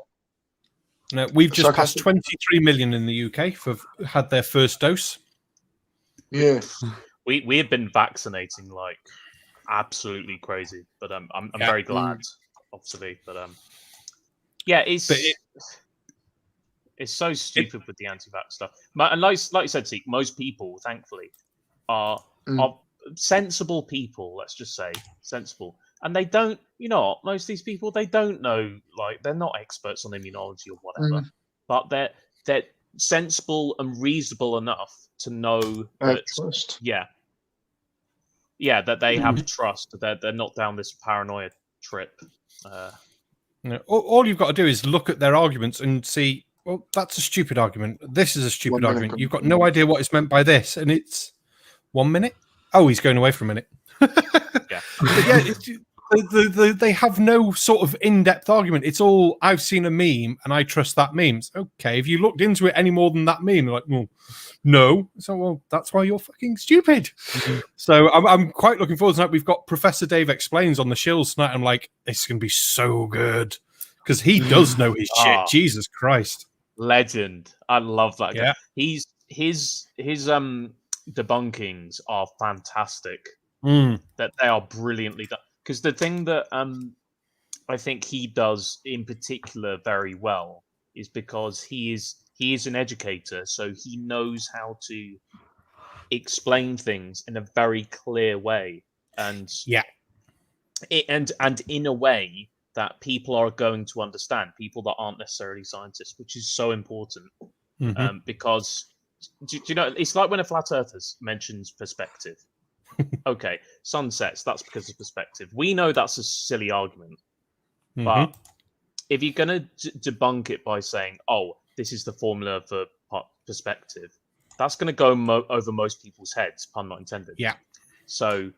No, we've just passed 23 million in the UK had their first dose. Yeah. We have been vaccinating absolutely crazy, but I'm very glad, obviously. But it's so stupid with the anti-vax stuff. And like you said, Seek, most people, thankfully, are sensible people. Let's just say sensible, and they don't. Most of these people, they don't know. They're not experts on immunology or whatever, but they're sensible and reasonable enough to know that. Trust. Yeah, that they have trust, that they're not down this paranoia trip. All you've got to do is look at their arguments and see, well, that's a stupid argument. This is a stupid argument. You've got no idea what is meant by this. And it's 1 minute. Oh, he's going away for a minute. Yeah. they have no sort of in-depth argument. It's all, I've seen a meme and I trust that meme. It's okay, have you looked into it any more than that meme? They're like, well, no. So, well, that's why you're fucking stupid. So I'm quite looking forward to that. We've got Professor Dave Explains on the shills tonight. I'm like, it's going to be so good. Because he does know his shit. Jesus Christ. Legend. I love that guy. Yeah. His debunkings are fantastic. That they are brilliantly done. Because the thing that I think he does in particular very well is because he is an educator, so he knows how to explain things in a very clear way, and and in a way that people are going to understand, people that aren't necessarily scientists, which is so important. Because do you know, it's like when a flat earther mentions perspective. Okay, sun sets, that's because of perspective. We know that's a silly argument, but if you're going to debunk it by saying, oh, this is the formula for perspective, that's going to go over most people's heads, pun not intended. Yeah. So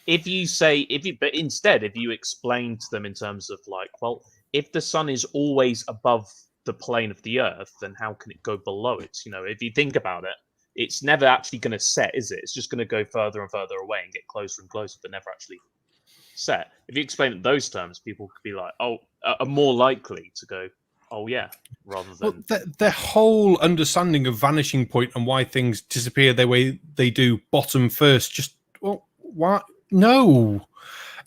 if you say, but instead, if you explain to them in terms of like, well, if the sun is always above the plane of the earth, then how can it go below it? You know, if you think about it, it's never actually going to set, is it? It's just going to go further and further away and get closer and closer, but never actually set. If you explain it in those terms, people could be like, oh, are more likely to go, oh yeah, rather than... Well, their whole understanding of vanishing point and why things disappear the way they do bottom first, just, well, why? No.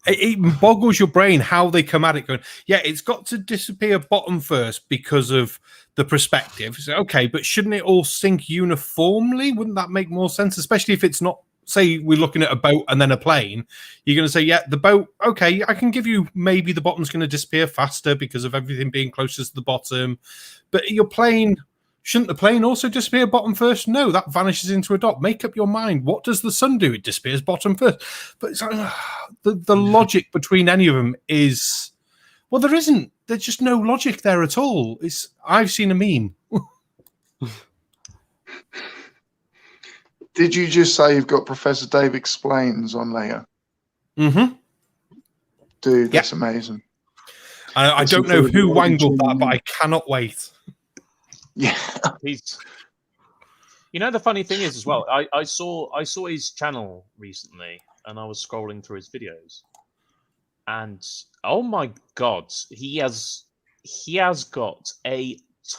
It boggles your brain how they come at it going, yeah, it's got to disappear bottom first because of the perspective. So, okay, but shouldn't it all sink uniformly? Wouldn't that make more sense? Especially if it's not, say we're looking at a boat and then a plane. You're going to say, yeah, the boat, okay, I can give you maybe the bottom's going to disappear faster because of everything being closest to the bottom. But your plane, shouldn't the plane also disappear bottom first? No, that vanishes into a dot. Make up your mind. What does the sun do? It disappears bottom first. But it's like, the logic between any of them is, well, there isn't. There's just no logic there at all. It's, I've seen a meme. Did you just say you've got Professor Dave Explains on later? Dude, that's amazing. I don't know who wangled that, but I cannot wait. Yeah. You know, the funny thing is as well, I saw his channel recently and I was scrolling through his videos. And oh my god, he has got a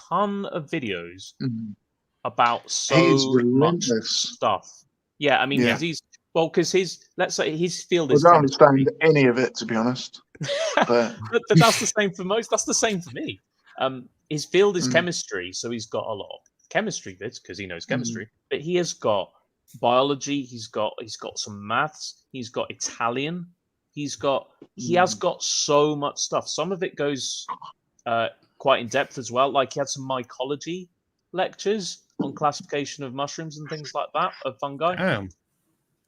ton of videos about so much stuff. Yeah, I mean, he's well, because let's say his field is. I don't understand any of it, to be honest. But that's the same for most. That's the same for me. His field is chemistry, so he's got a lot of chemistry bits because he knows chemistry. But he has got biology. He's got some maths. He's got Italian. He has got so much stuff. Some of it goes quite in depth as well. Like he had some mycology lectures on classification of mushrooms and things like that, of fungi. Damn.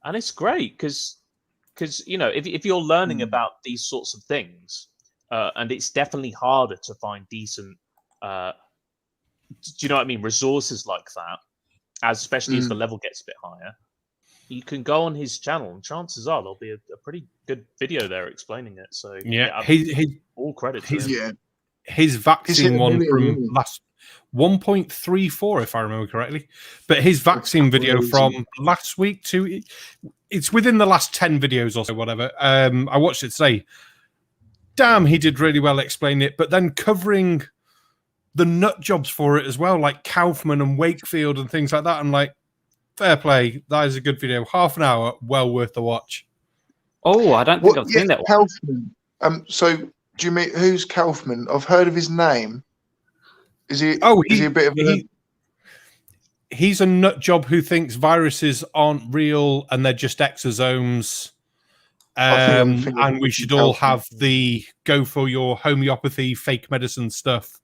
And it's great because you know, if you're learning about these sorts of things, and it's definitely harder to find decent, do you know what I mean, resources like that, especially as the level gets a bit higher. You can go on his channel, and chances are there'll be a pretty good video there explaining it. So all credit to him. His vaccine one from last 1.34, if I remember correctly. But his vaccine video from last week it's within the last 10 videos or so, whatever. I watched it today. Damn, he did really well explaining it. But then covering the nut jobs for it as well, like Kaufman and Wakefield and things like that. I'm like, fair play. That is a good video. Half an hour, well worth the watch. Oh, I don't think I've seen that one. Kaufman. So, do you mean who's Kaufman? I've heard of his name. Is he? Is he a bit of He's a nut job who thinks viruses aren't real and they're just exosomes. And we should all have the go for your homeopathy, fake medicine stuff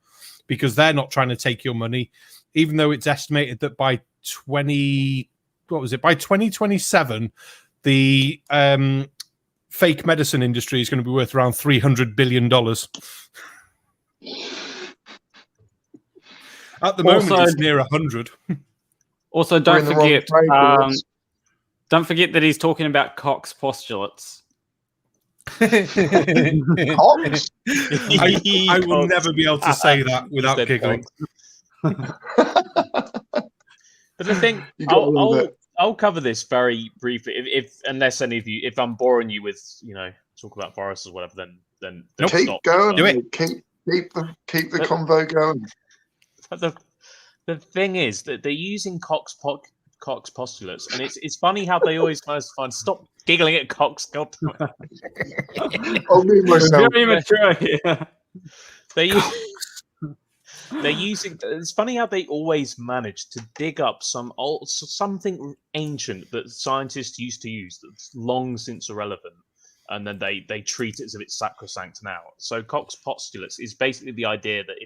because they're not trying to take your money, even though it's estimated that by 2027, the fake medicine industry is going to be worth around $300 billion. At the moment, it's near 100. Also, don't forget that he's talking about Koch's postulates. Cox? I will never be able to say that without Said giggling. But the thing, You gotta love it. I'll cover this very briefly. If unless any of you, if I'm boring you with talk about viruses or whatever, then Nope. Keep stop. going. Do it. Mate. Keep the convo going. But the thing is that they're using Cox postulates, and it's funny how they always find stop giggling at Cox. God damn it. I'll mute myself. Very mature. Yeah. They're using. It's funny how they always manage to dig up something ancient that scientists used to use that's long since irrelevant, and then they treat it as if it's sacrosanct now. So Cox postulates is basically the idea that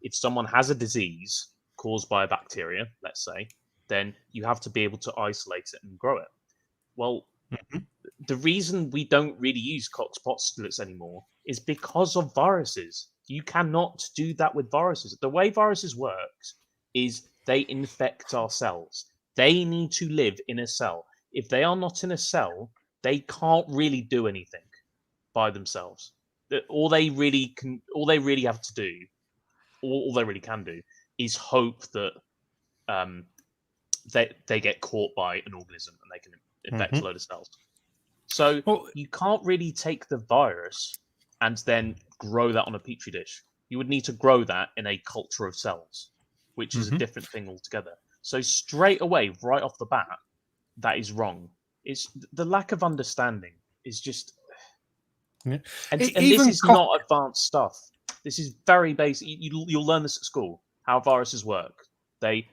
if someone has a disease caused by a bacteria, let's say, then you have to be able to isolate it and grow it. Well, the reason we don't really use Cox postulates anymore is because of viruses. You cannot do that with viruses. The way viruses work is they infect our cells. They need to live in a cell. If they are not in a cell, they can't really do anything by themselves. All they really have to do, all they really can do, is hope that they get caught by an organism and they can infect a load of cells. So you can't really take the virus and then grow that on a petri dish. You would need to grow that in a culture of cells, which is a different thing altogether. So straight away, right off the bat, that is wrong. It's the lack of understanding is just, and this is not advanced stuff. This is very basic. You'll learn this at school. How viruses work. They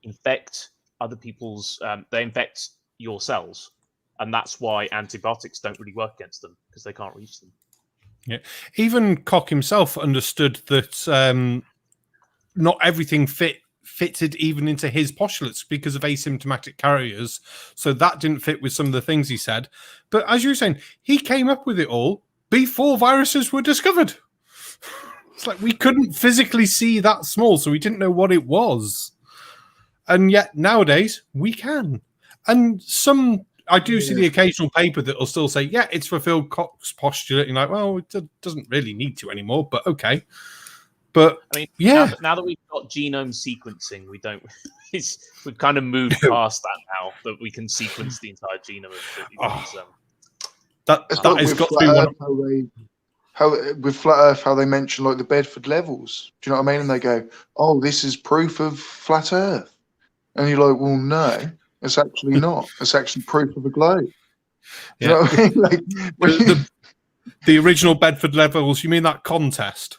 infect other people's. They infect your cells, and that's why antibiotics don't really work against them because they can't reach them. Yeah, even Koch himself understood that not everything fitted even into his postulates because of asymptomatic carriers. So that didn't fit with some of the things he said. But as you were saying, he came up with it all before viruses were discovered. It's like we couldn't physically see that small, so we didn't know what it was. And yet nowadays we can. And I do see the occasional paper that will still say, yeah, it's fulfilled Koch's postulate. You're like, well, it doesn't really need to anymore, but okay. But I mean, yeah, now that we've got genome sequencing, we don't. We've kind of moved past that now that we can sequence the entire genome of that has got to be one. How with Flat Earth, how they mention like the Bedford levels. Do you know what I mean? And they go, "Oh, this is proof of flat Earth," and you're like, "Well, no, it's actually not. It's actually proof of a globe." Do you know what I mean? Like the original Bedford levels. You mean that contest?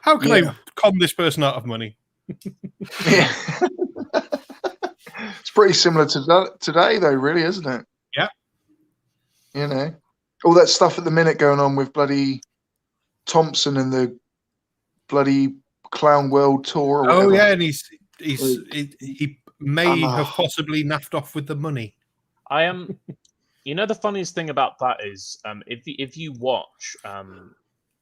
How can I con this person out of money? Yeah. It's pretty similar to today, though, really, isn't it? Yeah. You know, all that stuff at the minute going on with bloody Thompson and the bloody Clown World Tour. Or whatever. Oh yeah, and he may have possibly naffed off with the money. I am. You know, the funniest thing about that is if you watch,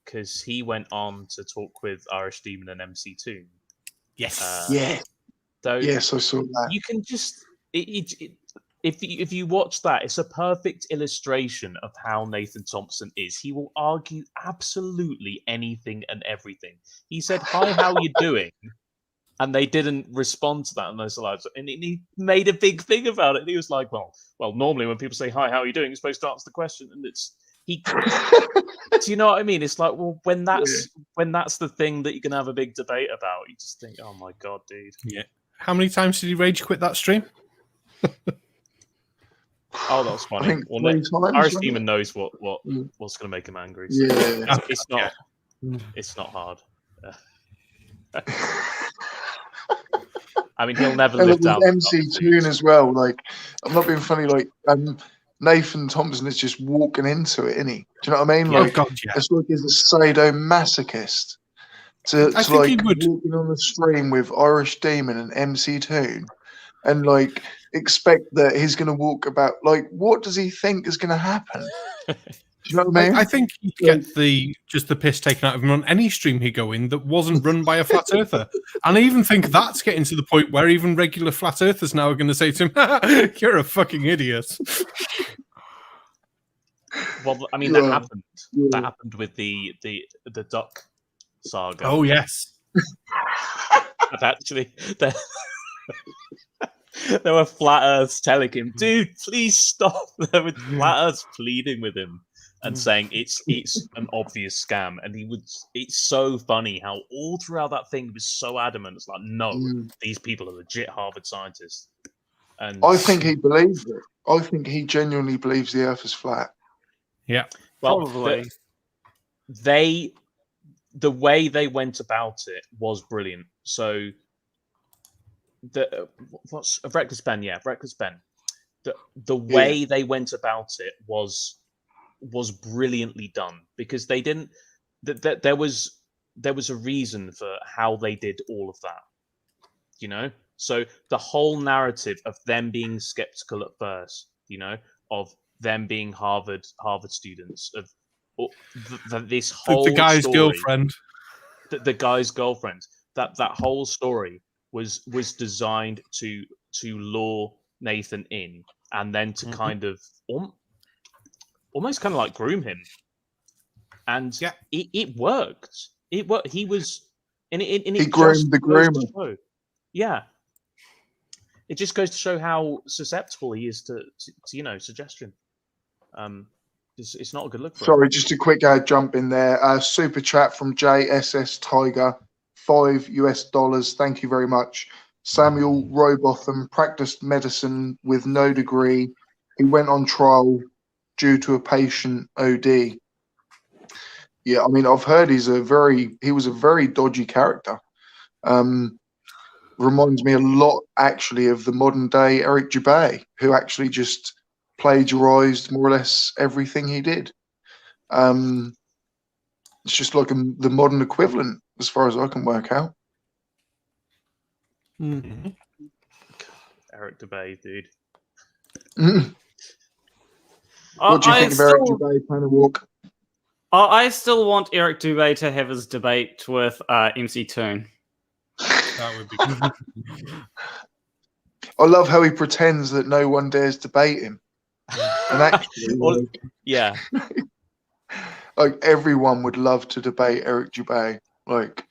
because he went on to talk with Irish Demon and MC Toon. Yes. Yes, I saw that. You can just if you watch that, it's a perfect illustration of how Nathan Thompson is. He will argue absolutely anything and everything. He said, "Hi, how you doing?" And they didn't respond to that in those lives. And he made a big thing about it. And he was like, well, normally when people say, "Hi, how are you doing?" you're supposed to answer the question. And do you know what I mean? It's like, well, when that's the thing that you can have a big debate about, you just think, oh my God, dude. Yeah. How many times did he rage quit that stream? Oh, that was funny. Irish Demon knows what's going to make him angry. So it's not hard. I mean, he'll never live down. MC Toon as well. Like, I'm not being funny. Like, Nathan Thompson is just walking into it, isn't he? Do you know what I mean? Like, it's like he's a sadomasochist to like walking on the stream with Irish Demon and MC Toon, and like expect that he's going to walk about. Like, what does he think is going to happen? Do you know what I mean? I think he'd get the piss taken out of him on any stream he'd go in that wasn't run by a flat earther. And I even think that's getting to the point where even regular flat earthers now are going to say to him, "You're a fucking idiot." Well, I mean, Yeah. that happened. Yeah. That happened with the duck saga. Oh yes. And actually, there, there were flat Earths telling him, "Dude, please stop." There were flat Earths pleading with him and saying it's an obvious scam. And it's so funny how all throughout that thing he was so adamant. It's like, no, these people are legit Harvard scientists. And I think he believes it. I think he genuinely believes the Earth is flat. Yeah. well, Probably. the way they went about it was brilliant. So what's a Reckless Ben? Yeah, Reckless Ben. The way they went about it was brilliantly done, because they didn't. There was a reason for how they did all of that. You know, so the whole narrative of them being skeptical at first, you know, of them being Harvard students, of this whole The guy's story, girlfriend. the guy's girlfriend, that whole story was designed to lure Nathan in, and then to kind of almost kind of like groom him, and it worked. It worked. He was, and it He groomed the groomer. Yeah, it just goes to show how susceptible he is to suggestion. It's not a good look for him. Sorry, just a quick jump in there. Super chat from JSS Tiger, $5 US. Thank you very much. Samuel Robotham practiced medicine with no degree. He went on trial due to a patient OD. Yeah, I mean, I've heard he was a very dodgy character. Reminds me a lot, actually, of the modern day Eric Dubay, who actually just plagiarized more or less everything he did. It's just like the modern equivalent, as far as I can work out. Eric Dubay, dude. What do you think of Eric Dubay, Planarwalk? I still want Eric Dubay to have his debate with MC Toon. That would be good. I love how he pretends that no one dares debate him. And actually, like everyone would love to debate Eric Dubay. Like,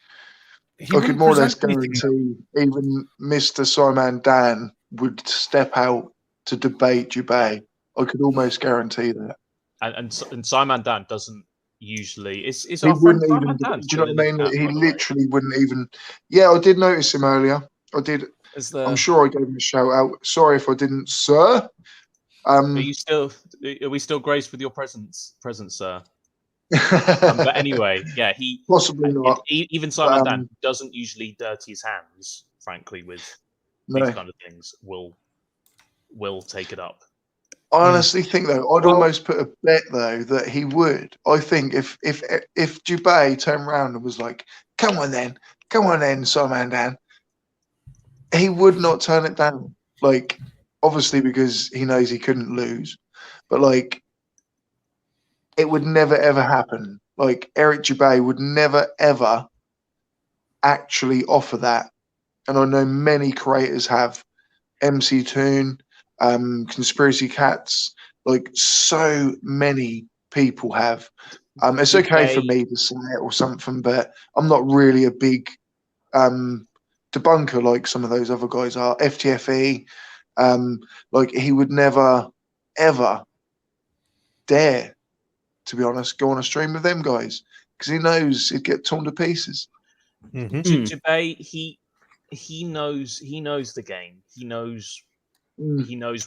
I could more or less guarantee even Mr. Simon Dan would step out to debate Dubay. I could almost guarantee that. And Simon Dan doesn't usually. Is he our friend wouldn't Simon even. Dan Do you know what I mean? chat, He by the way? literally wouldn't even. Yeah, I did notice him earlier. I did. I'm sure I gave him a shout out. Sorry if I didn't, sir. Are we still graced with your presence, sir? But anyway, yeah, he possibly not. Even Simon Dan doesn't usually dirty his hands, frankly, with these kind of things. Will take it up. I honestly think, though, I'd almost put a bet, though, that he would. I think if Dubay turned around and was like, come on then, Simon Dan, he would not turn it down. Like, obviously, because he knows he couldn't lose. But, like, it would never, ever happen. Like, Eric Dubay would never, ever actually offer that. And I know many creators have. MC Toon, Conspiracy Cats, like so many people have. It's okay for me to say it or something, but I'm not really a big debunker like some of those other guys are. FTFE, like he would never, ever dare, to be honest, go on a stream with them guys because he knows he'd get torn to pieces. Dubay, he knows the game. He knows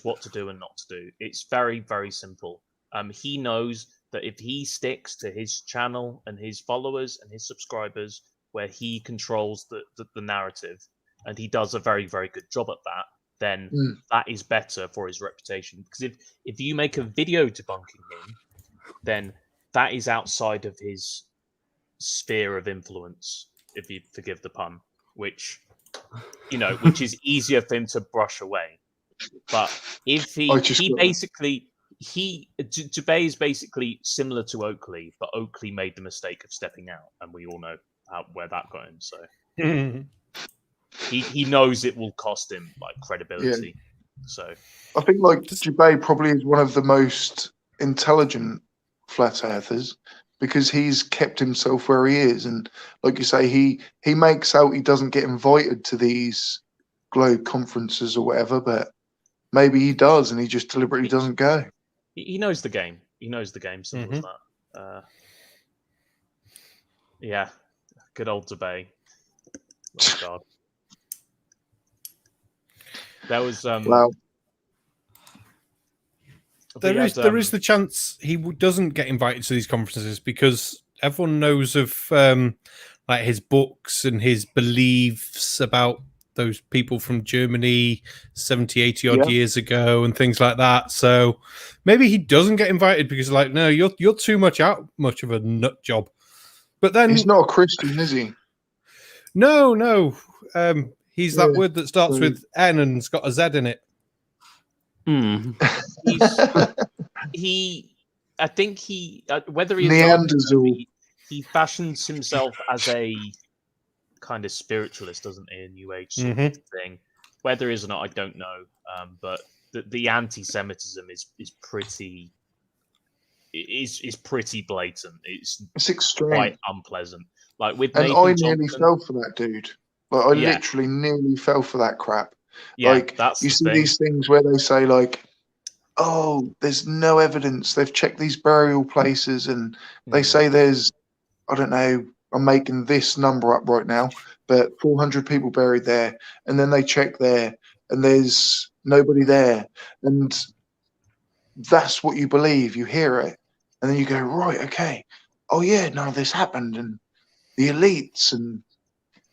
what to do and not to do. It's very, very simple. He knows that if he sticks to his channel and his followers and his subscribers, where he controls the narrative, and he does a very, very good job at that, then that is better for his reputation. Because if you make a video debunking him, then that is outside of his sphere of influence, if you forgive the pun, which is easier for him to brush away. But if Dubay is basically similar to Oakley, but Oakley made the mistake of stepping out, and we all know where that got him. So he knows it will cost him like credibility. Yeah. So I think like Dubay probably is one of the most intelligent flat earthers because he's kept himself where he is, and like you say, he makes out he doesn't get invited to these globe conferences or whatever, but maybe he does, and he just deliberately doesn't go. He knows the game. He knows the game. Simple as that. Yeah, good old debate. Oh God, that was Wow. There is the chance he doesn't get invited to these conferences because everyone knows of like his books and his beliefs about those people from Germany 70, 80 odd years ago and things like that. So maybe he doesn't get invited because like, no, you're too much of a nut job. But then he's not a Christian, is he? No. He's that word that starts with N and's got a Z in it. I think whether he's Neanderthal. He fashions himself as a kind of spiritualist, doesn't he? A New Age sort of thing. Whether he is or not, I don't know. But the anti-Semitism is pretty blatant. It's extreme, quite unpleasant. Like with and Nathan I Johnson, nearly fell for that dude. Like I literally nearly fell for that crap. Yeah, like that's you the see thing. these things where they say like, "Oh, there's no evidence. They've checked these burial places, and they say there's, I don't know, I'm making this number up right now, but 400 people buried there, and then they check there, and there's nobody there, and that's what you believe. You hear it, and then you go, right, okay, oh yeah, no, this happened, and the elites, and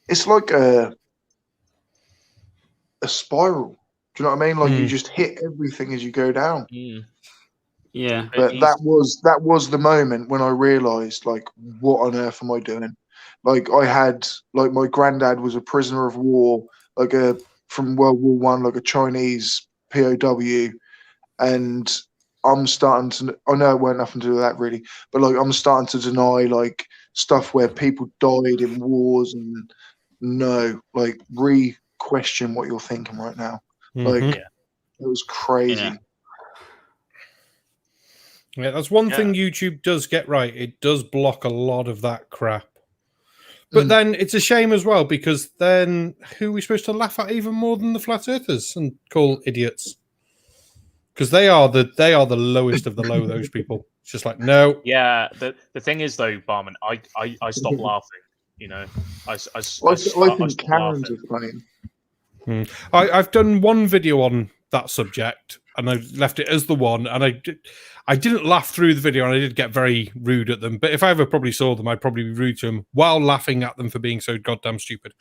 it's like a spiral. Do you know what I mean? Like you just hit everything as you go down. Yeah. But that was the moment when I realised, like, what on earth am I doing? Like I had, like, my granddad was a prisoner of war, like from World War One, like a Chinese POW, and I'm starting to. I know it weren't nothing to do with that really, but like I'm starting to deny like stuff where people died in wars, and like re-question what you're thinking right now. Like it was crazy. Yeah, that's one thing YouTube does get right. It does block a lot of that crap. But then it's a shame as well, because then who are we supposed to laugh at even more than the flat earthers and call idiots? Because they are the lowest of the low, those people. It's just like, no. Yeah, the thing is though, Barman, I stopped laughing. You know, I think Karens are funny. I've done one video on that subject, and I left it as the one, and I didn't laugh through the video, and I did get very rude at them. But if I ever probably saw them, I'd probably be rude to them while laughing at them for being so goddamn stupid.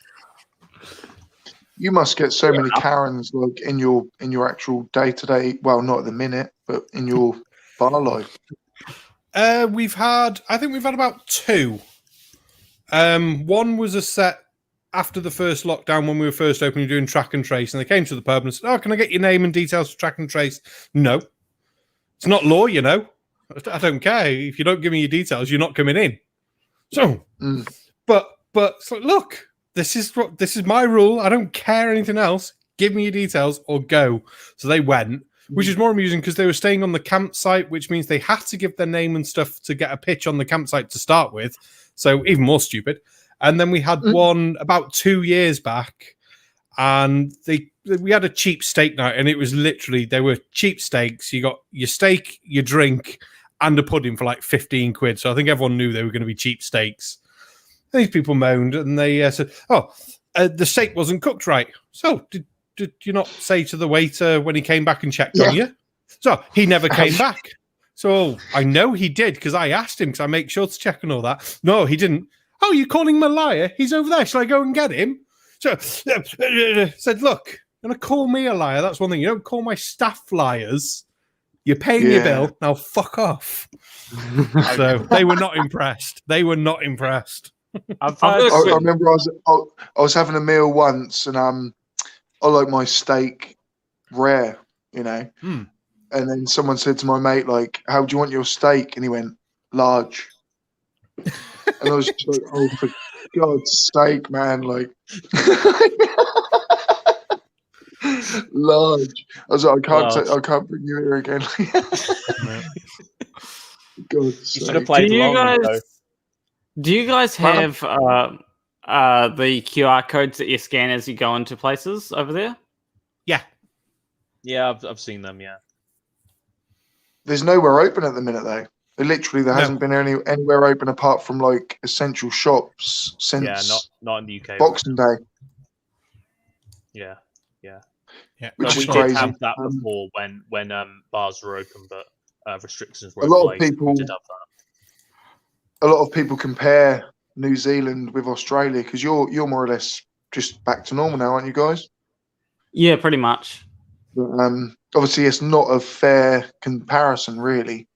You must get so many Karens like in your actual day-to-day. Well, not at the minute, but in your bar life. I think we've had about two. One was a set after the first lockdown when we were first opening doing track and trace, and they came to the pub and said, "Oh, can I get your name and details for track and trace?" No, it's not law, you know. I don't care if you don't give me your details, you're not coming in. So, but so look, this is my rule. I don't care anything else. Give me your details or go. So they went, which is more amusing because they were staying on the campsite, which means they had to give their name and stuff to get a pitch on the campsite to start with. So even more stupid. And then we had one about 2 years back, and we had a cheap steak night, and it was literally, they were cheap steaks. You got your steak, your drink, and a pudding for like 15 quid. So I think everyone knew they were going to be cheap steaks. And these people moaned, and they said, "Oh, the steak wasn't cooked right." So did you not say to the waiter when he came back and checked on you? So he never came back. So I know he did because I asked him, because I make sure to check and all that. No, he didn't. "Oh, you're calling him a liar? He's over there. Shall I go and get him?" So said, "Look, you're going to call me a liar. That's one thing. You don't call my staff liars. You're paying your bill. Now fuck off." So they were not impressed. They were not impressed. I remember I was having a meal once, and I like my steak rare, you know. And then someone said to my mate, like, "How do you want your steak?" And he went, "Large." And I was just like, "Oh, for God's sake, man!" Like, large. I was like, I can't bring you here again." God, You should have played long ago. Do you guys have the QR codes that you scan as you go into places over there? Yeah. Yeah, I've seen them. Yeah. There's nowhere open at the minute though. There hasn't been anywhere open apart from like essential shops since not in the UK. Boxing Day. Yeah. Which But is we crazy. did have that before when bars were open, but restrictions were A in lot of place. people- We did have that. A lot of people compare New Zealand with Australia because you're more or less just back to normal now, aren't you guys? Yeah, pretty much. But, obviously, it's not a fair comparison, really.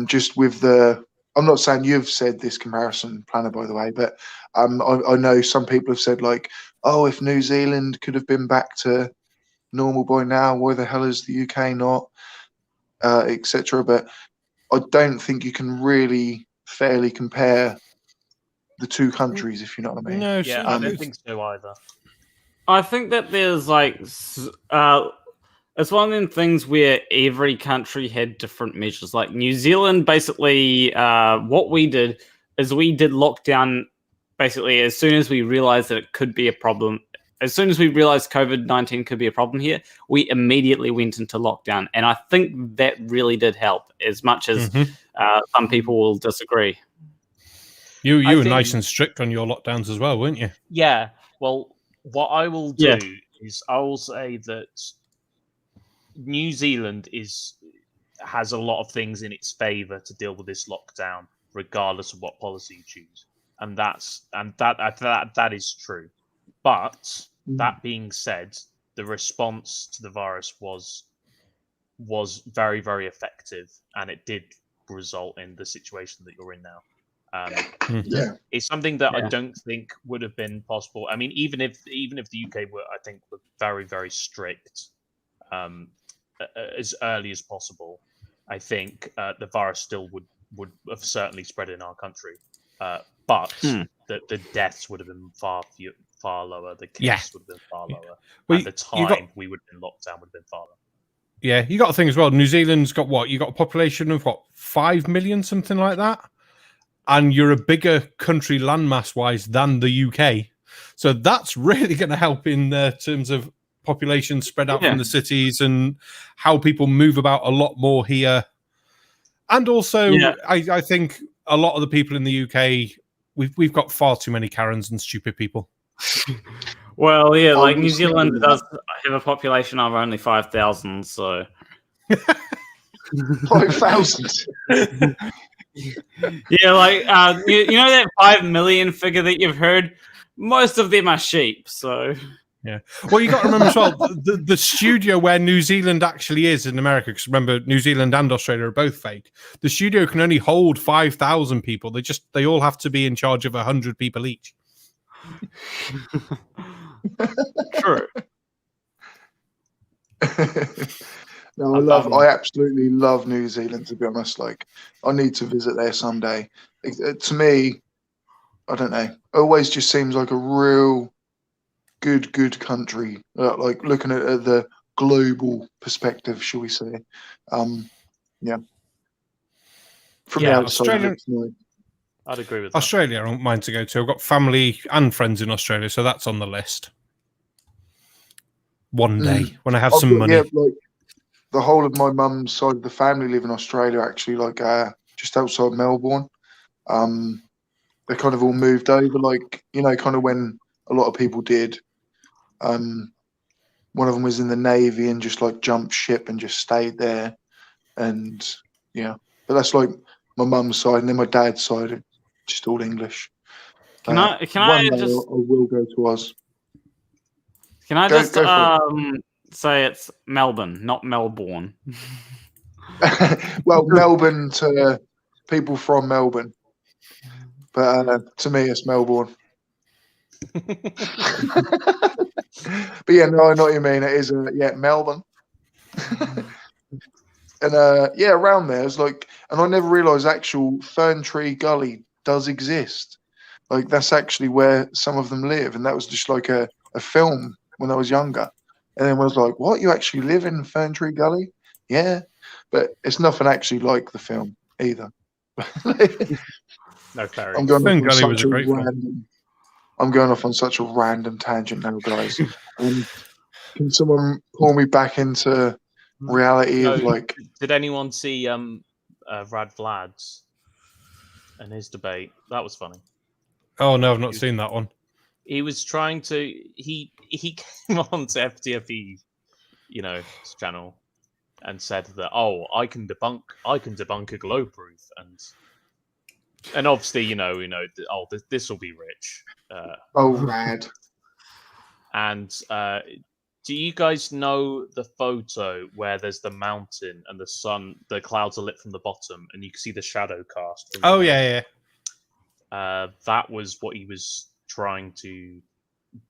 Just with I'm not saying you've said this comparison, Planner, by the way, but I know some people have said like, oh, if New Zealand could have been back to normal by now, why the hell is the UK not, etc. But I don't think you can really fairly compare the two countries, if you know what I mean. No, Yeah, I don't think so either. I think that there's like it's one of them things where every country had different measures. Like New Zealand, basically, what we did is we did lockdown basically as soon as we realized that it could be a problem. As soon as we realized COVID-19 could be a problem here, we immediately went into lockdown. And I think that really did help, as much as some people will disagree. You were nice and strict on your lockdowns as well, weren't you? Yeah. Well, what I will do is I will say that New Zealand has a lot of things in its favour to deal with this lockdown, regardless of what policy you choose, and that is true. But that being said, the response to the virus was very, very effective, and it did result in the situation that you're in now. It's something that I don't think would have been possible. I mean, even if the UK were very, very strict as early as possible, I think the virus still would have certainly spread in our country. But the deaths would have been far lower. The cases would have been far lower. Well, At the time we would have been locked down, would have been far lower. Yeah, you got to think as well. New Zealand's got what? You got a population of 5 million, something like that, and you're a bigger country landmass wise than the UK. So that's really going to help in terms of population spread out from the cities and how people move about a lot more here. And also, I think a lot of the people in the UK, we've got far too many Karens and stupid people. Well, yeah, like New Zealand does have a population of only 5,000, so 5,000. Yeah, like you know that 5 million figure that you've heard. Most of them are sheep, so yeah. Well, you got to remember as well the studio where New Zealand actually is in America. Because remember, New Zealand and Australia are both fake. The studio can only hold 5,000 people. They all have to be in charge of 100 people each. True. No, I absolutely love New Zealand, to be honest. Like, I need to visit there someday. To me, I don't know. It always just seems like a real good country. Like looking at the global perspective, shall we say? Yeah. From the outside, I'd agree with that. Australia, I don't mind to go to. I've got family and friends in Australia, so that's on the list. One day when I have some money. Yeah, like the whole of my mum's side of the family live in Australia, actually, like just outside Melbourne. They kind of all moved over, like, you know, kind of when a lot of people did. One of them was in the Navy and just like jumped ship and just stayed there. And yeah, but that's like my mum's side, and then my dad's side, just all English. Can I will go to Oz. Can I just say it's Melbourne, not Melbourne? Well, Melbourne to people from Melbourne, but to me, it's Melbourne. But yeah, no, I know what you mean. It is, Melbourne. And around there, it's like, and I never realised actual Fern Tree Gully does exist. Like, that's actually where some of them live, and that was just like a film when I was younger. And then I was like, what, you actually live in Fern Tree Gully? Yeah. But it's nothing actually like the film. either. No ferry. I'm going Fern off Gully on was such a a great film. random. I'm going off on such a random tangent now, guys. Can someone pull me back into reality of So, like? did anyone see Rad Vlad's and his debate? That was funny. Oh no, I've not seen that one. He was trying to he came on to FTFE, channel, and said that I can debunk a glow proof, and obviously this will be rich. Oh, rad! And do you guys know the photo where there's the mountain and the sun, the clouds are lit from the bottom, and you can see the shadow cast? From Oh yeah. that was what he was trying to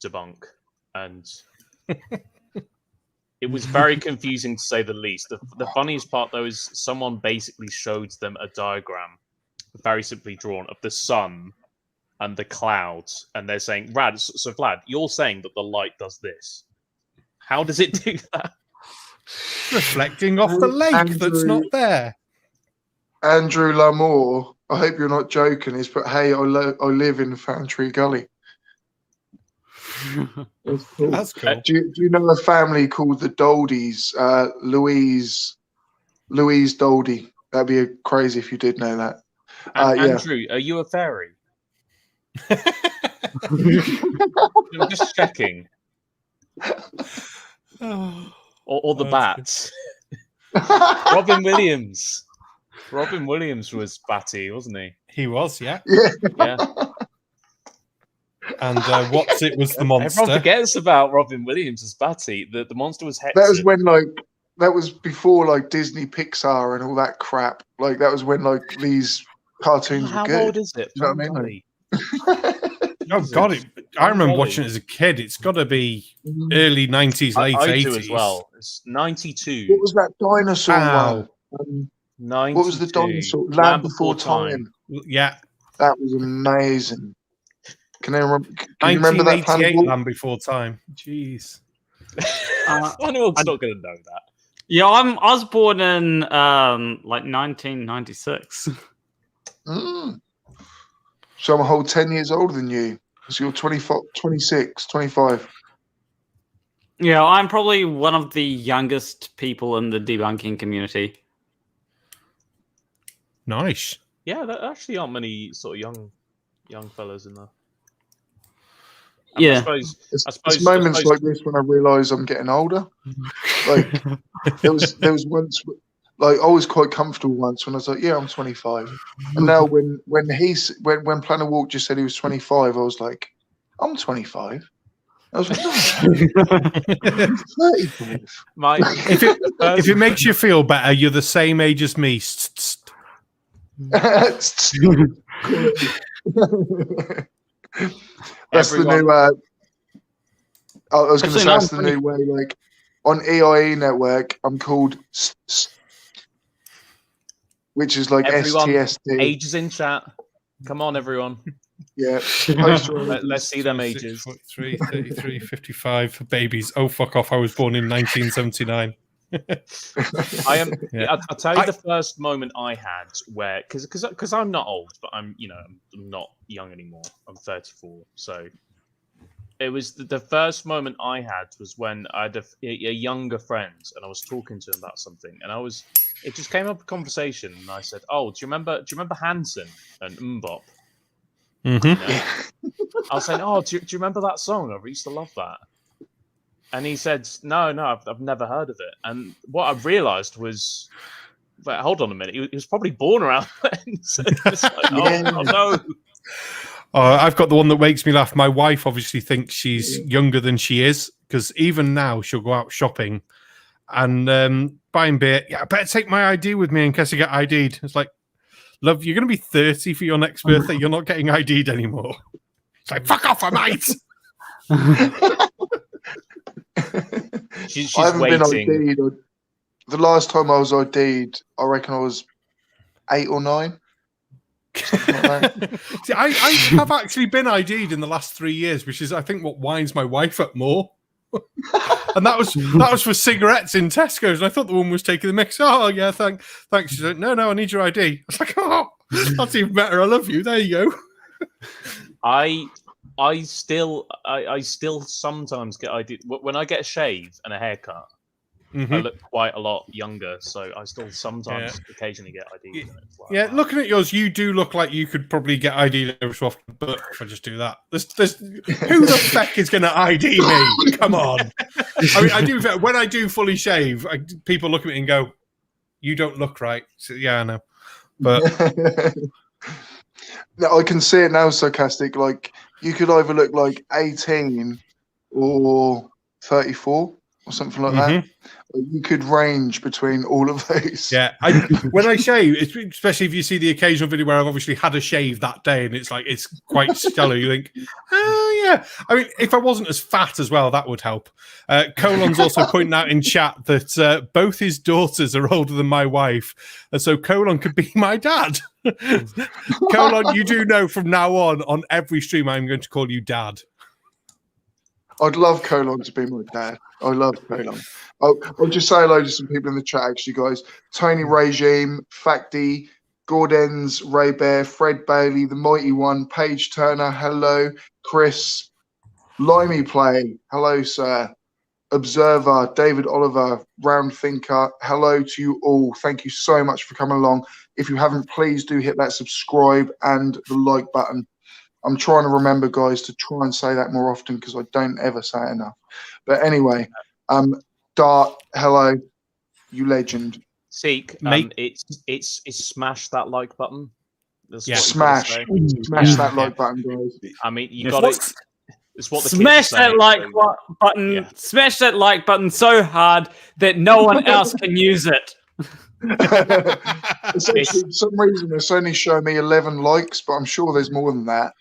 debunk, and it was very confusing to say the least. The funniest part, though, is someone basically showed them a diagram, very simply drawn, of the sun and the clouds, and they're saying, "Rad, so Vlad, you're saying that the light does this. How does it do that?" Reflecting off the lake that's not there. Andrew Lamour, I hope you're not joking. He's put, "Hey, I live in Fantry Gully." That's cool. That's cool. Do you know a family called the Doldies? Louise Doldy. That'd be crazy if you did know that. Andrew, are you a fairy? I'm just checking. Or the bats. Robin Williams. Robin Williams was Batty, wasn't he? He was, yeah. Yeah. And what's it was the monster. Everyone forgets about Robin Williams as Batty. The monster was Hector. That was when that was before like Disney, Pixar, and all that crap. Like that was when like these cartoons were good. How old is it? You know what I mean? Oh God! I remember watching it as a kid. It's got to be early 90s, late I 80s do as well. It's 92. What was that dinosaur Wow. one? 92. What was the dinosaur? Land Before Time. Yeah. That was amazing. Can you remember that? 1988 Land Before Time. Jeez. Planarwalk's not going to know that. Yeah, I was born in like 1996. So I'm a whole 10 years older than you. So you're 24, 26, 25. Yeah, I'm probably one of the youngest people in the debunking community. Nice. Yeah, there actually aren't many sort of young fellas in there. Yeah. It's moments like this when I realise I'm getting older. Like there was once, like I was quite comfortable once when I was like, yeah, I'm 25, and now when Planarwalk just said he was 25, I was like, I'm 25. I was like, no, 35. If it makes you feel better, you're the same age as me. That's the new. I was going to say that's the new way. Like on EIE network, I'm called, which is like STSD. Ages in chat. Come on, everyone. Yeah. Let's see them ages. 43, 33, 55 babies. Oh, fuck off. I was born in 1979. I am. Yeah. I'll tell you the first moment I had where, because I'm not old, but I'm not young anymore. I'm 34, so it was the first moment I had was when I had a younger friend, and I was talking to him about something, and it just came up a conversation, and I said, "Oh, do you remember Hanson and Mbop?" Mm-hmm. I was saying, "Oh, do you remember that song? I used to love that." And he said, "No, I've never heard of it." And what I realised was, but hold on a minute, he was probably born around then. So it's like, oh no. I've got the one that makes me laugh. My wife obviously thinks she's younger than she is, because even now she'll go out shopping and buying beer. Yeah, I better take my ID with me in case I get ID'd. It's like, love, you're going to be 30 for your next birthday. You're not getting ID'd anymore. It's like, fuck off, mate. She's I haven't waiting. been ID'd. The last time I was ID'd, I reckon I was 8 or 9. Like See, I have actually been ID'd in the last 3 years, which is, I think, what winds my wife up more. And that was for cigarettes in Tesco's. And I thought the woman was taking the mix. Oh yeah, thanks. She's like, no, I need your ID. I was like, oh, that's even better. I love you. There you go. I still sometimes get ID when I get a shave and a haircut. I look quite a lot younger, so I still sometimes occasionally get ID. Yeah, looking at yours, you do look like you could probably get ID every so often, but if I just do that, there's who the feck is going to ID me? Come on. I mean, I do when I do fully shave, people look at me and go, "You don't look right." So, yeah, I know, but I can see it now. Sarcastic, like you could either look like 18 or 34 or something like that. You could range between all of those. Yeah, when I shave, especially if you see the occasional video where I've obviously had a shave that day and it's like it's quite stellar, you think, oh yeah. I mean, if I wasn't as fat as well, that would help. Colon's also pointing out in chat that both his daughters are older than my wife, and so Colon could be my dad. Colon, you do know from now on every stream I'm going to call you Dad. I'd love Colon to be my dad. I love Colon. I'll just say hello to some people in the chat, actually, guys. Tony Regime, Facty, Gordens, Ray Bear, Fred Bailey, The Mighty One, Paige Turner, hello. Chris, Limey Play, hello, sir. Observer, David Oliver, Round Thinker, hello to you all. Thank you so much for coming along. If you haven't, please do hit that subscribe and the like button. I'm trying to remember, guys, to try and say that more often because I don't ever say it enough. But anyway, Dart, hello, you legend. Seek, it's smash that like button. Smash that like button, guys. I mean, you got it. It's what the smash that like button. Yeah. Smash that like button so hard that no one else can use it. For some reason, it's only showing me 11 likes, but I'm sure there's more than that.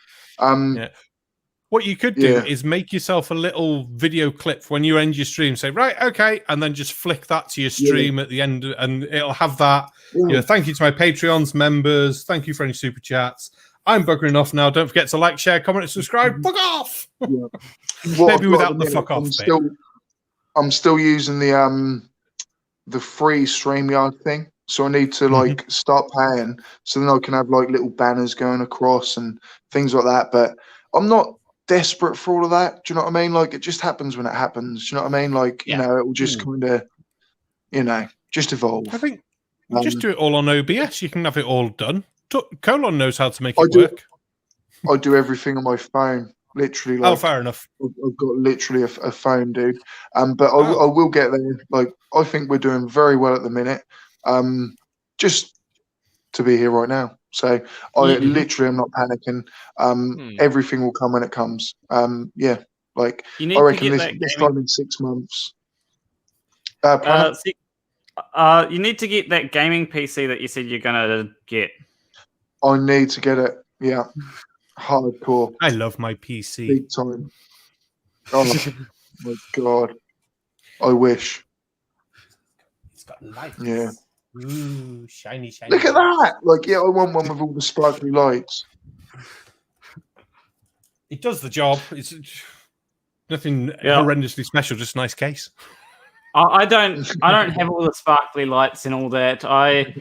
What you could do is make yourself a little video clip when you end your stream. Say, right, okay, and then just flick that to your stream at the end, and it'll have that. You know, thank you to my Patreons members. Thank you for any super chats. I'm buggering off now. Don't forget to like, share, comment, and subscribe. Fuck off. Maybe without the fuck off. I'm still using the free StreamYard thing. So I need to like start paying so then I can have like little banners going across and things like that. But I'm not desperate for all of that. Do you know what I mean? Like it just happens when it happens. Do you know what I mean? Like, you know, it will just kind of, you know, just evolve. I think just do it all on OBS. You can have it all done. Colon knows how to make it work. I do everything on my phone. Literally, like, fair enough. I've got literally a phone, dude. But I will get there. Like, I think we're doing very well at the minute. Just to be here right now. So I literally am not panicking. Everything will come when it comes. Like I reckon this time in 6 months. You need to get that gaming PC that you said you're gonna get. I need to get it. Yeah. Hardcore. I love my PC. Big time. Oh my god. I wish. It's got lights. Yeah. Ooh, shiny. Look at that. Like, yeah, I want one with all the sparkly lights. It does the job. It's nothing horrendously special, just a nice case. I don't have all the sparkly lights and all that. I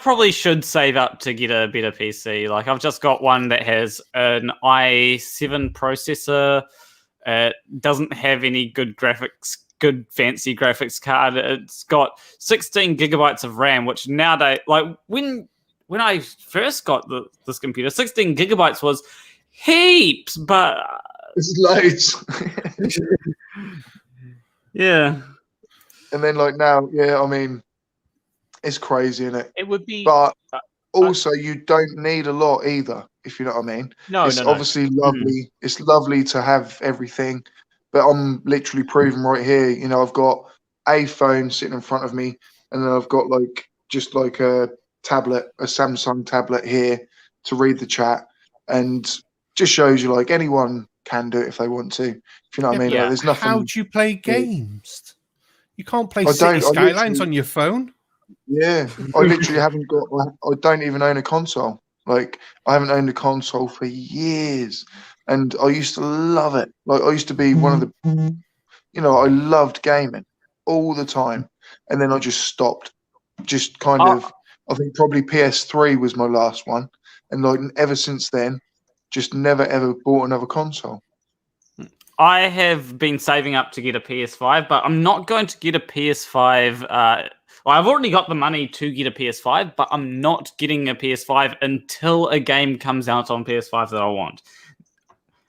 probably should save up to get a better PC. Like I've just got one that has an i7 processor. It doesn't have any good fancy graphics card. It's got 16 gigabytes of RAM, which nowadays, like when I first got this computer, 16 gigabytes was heaps, but it's loads. Yeah. And then like now, I mean, it's crazy, isn't it? It would be, but also you don't need a lot either, if you know what I mean. It's obviously lovely. It's lovely to have everything, but I'm literally proving right here. You know, I've got a phone sitting in front of me, and then I've got like just like a tablet, a Samsung tablet here to read the chat, and just shows you like anyone can do it if they want to. If you know what I mean? Like, there's nothing. How do you play games? You can't play City Skylines on your phone. Yeah, I literally haven't got. I don't even own a console. Like I haven't owned a console for years. and I used to love it. Like I used to be one of the, I loved gaming all the time, and then I just stopped. Just kind of, I think probably PS3 was my last one, and like ever since then, just never ever bought another console. I have been saving up to get a PS5, but I'm not going to get a PS5. I've already got the money to get a PS5, but I'm not getting a PS5 until a game comes out on PS5 that I want.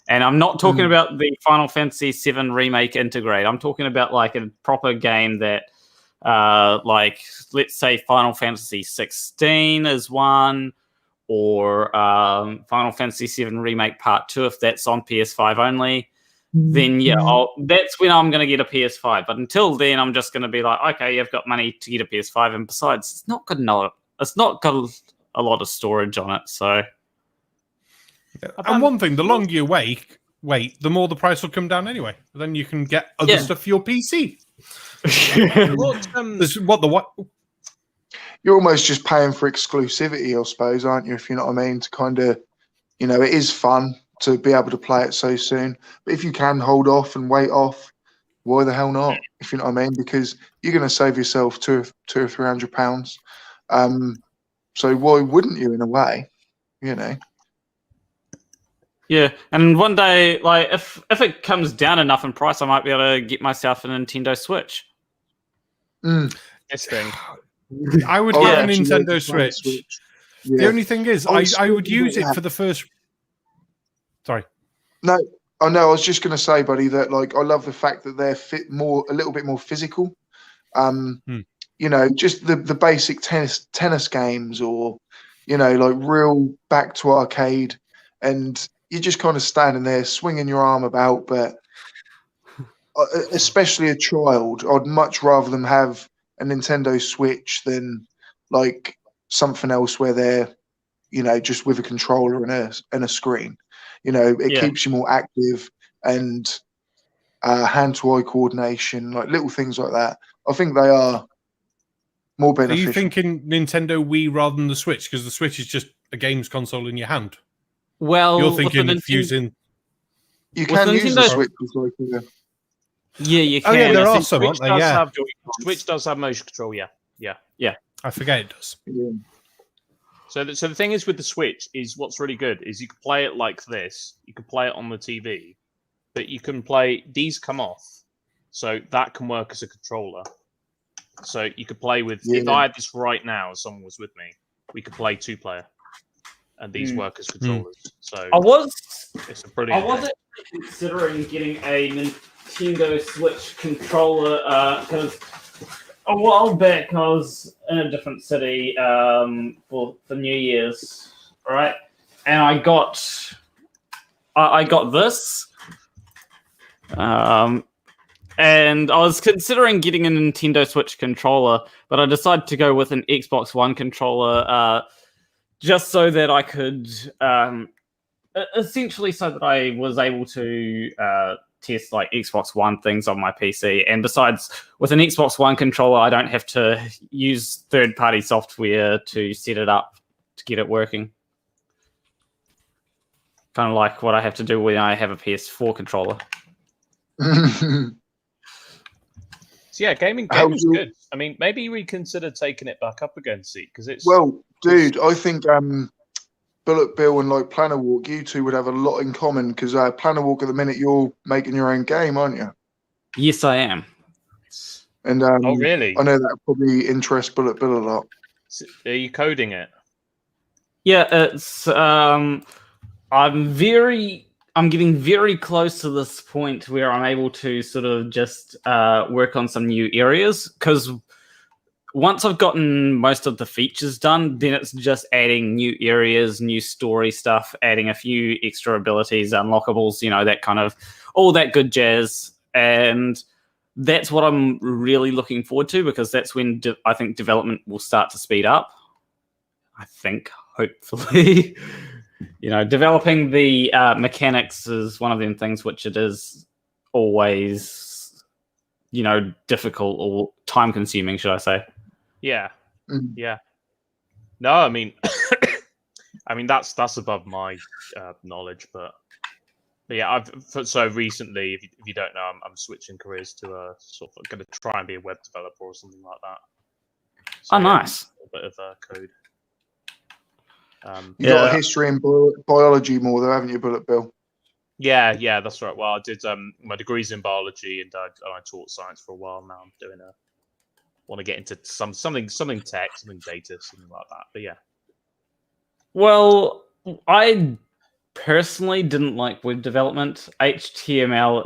And I'm not talking about the Final Fantasy VII Remake Integrate. I'm talking about like a proper game that, like, let's say Final Fantasy 16 is one, or Final Fantasy VII Remake Part 2, if that's on PS5 only. Then that's when I'm going to get a PS5. But until then, I'm just going to be like, okay, you've got money to get a PS5, and besides, it's not got a lot of storage on it. So, and one thing, the longer you wait, the more the price will come down anyway. Then you can get other stuff for your PC. You're almost just paying for exclusivity, I suppose, aren't you? If you know what I mean, to kind of, it is fun to be able to play it so soon. But if you can hold off and wait off, why the hell not? If you know what I mean, because you're going to save yourself £200 or £300. So why wouldn't you, in a way? Yeah, and one day, like if it comes down enough in price, I might be able to get myself a Nintendo Switch. This thing. I would get a Nintendo Switch. Yeah. The only thing is, I would use it for the first. Sorry. No, I know. I was just going to say, buddy, that like I love the fact that they're a little bit more physical. Just the basic tennis games, or like real back to arcade, and you're just kind of standing there swinging your arm about. But especially a child, I'd much rather them have a Nintendo Switch than like something else where they're just with a controller and a screen. It keeps you more active, and hand-to-eye coordination, like little things like that. I think they are more beneficial. Are you thinking Nintendo Wii rather than the Switch? Because the Switch is just a games console in your hand. Well, you're thinking of using. You can use the Switch with like Yeah, you can. Oh yeah, there are some, aren't Switch they? Yeah. Switch does have motion control. Yeah. I forget it does. Yeah. So the thing is with the Switch is what's really good is you can play it like this. You can play it on the TV, but you can play these come off, so that can work as a controller. So you could play with. If I had this right now, if someone was with me, we could play 2-player, and these work as controllers. So it's a brilliant. I was actually considering getting a Nintendo Switch controller because a while back I was in a different city for New Year's, right? And I got this, and I was considering getting a Nintendo Switch controller, but I decided to go with an Xbox One controller, just so that I could, essentially, so that I was able to test like Xbox One things on my PC. And besides, with an Xbox One controller, I don't have to use third-party software to set it up to get it working. Kind of like what I have to do when I have a PS4 controller. So yeah, gaming is good. I mean, maybe reconsider taking it back up again, see, because it's dude. I think BullBill and like Planarwalk, you two would have a lot in common because Planarwalk at the minute you're making your own game, aren't you? Yes, I am. And oh really? I know that probably interests BullBill a lot. So are you coding it? Yeah, it's I'm getting very close to this point where I'm able to sort of just work on some new areas, because once I've gotten most of the features done, then it's just adding new areas, new story stuff, adding a few extra abilities, unlockables, that kind of all that good jazz. And that's what I'm really looking forward to, because that's when I think development will start to speed up. I think, hopefully. Developing the mechanics is one of them things which it is always, difficult or time-consuming, should I say? Yeah, yeah. No, I mean, that's above my knowledge, but But yeah, so recently, if you don't know, I'm switching careers to sort of going to try and be a web developer or something like that. So, Oh, nice. A bit of code. You got a history in biology more, though, haven't you, BullBill? Yeah, that's right. Well, I did my degrees in biology, and I taught science for a while. Now I'm doing want to get into something tech, something data, something like that. But yeah. Well, I personally didn't like web development. HTML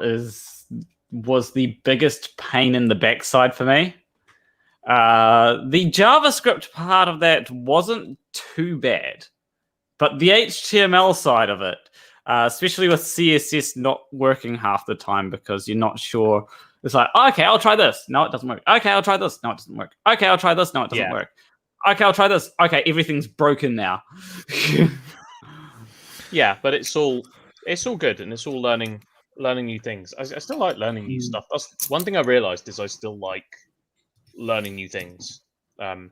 was the biggest pain in the backside for me. The JavaScript part of that wasn't too bad, but the HTML side of it, especially with CSS not working half the time because you're not sure. It's like, okay, I'll try this. No, it doesn't work. Okay, I'll try this. No, it doesn't work. Okay, I'll try this. No, it doesn't work. Okay, I'll try this. Okay, everything's broken now. Yeah, but it's all good, and it's all learning new things. I still like learning new stuff. That's one thing I realized is I still like learning new things. So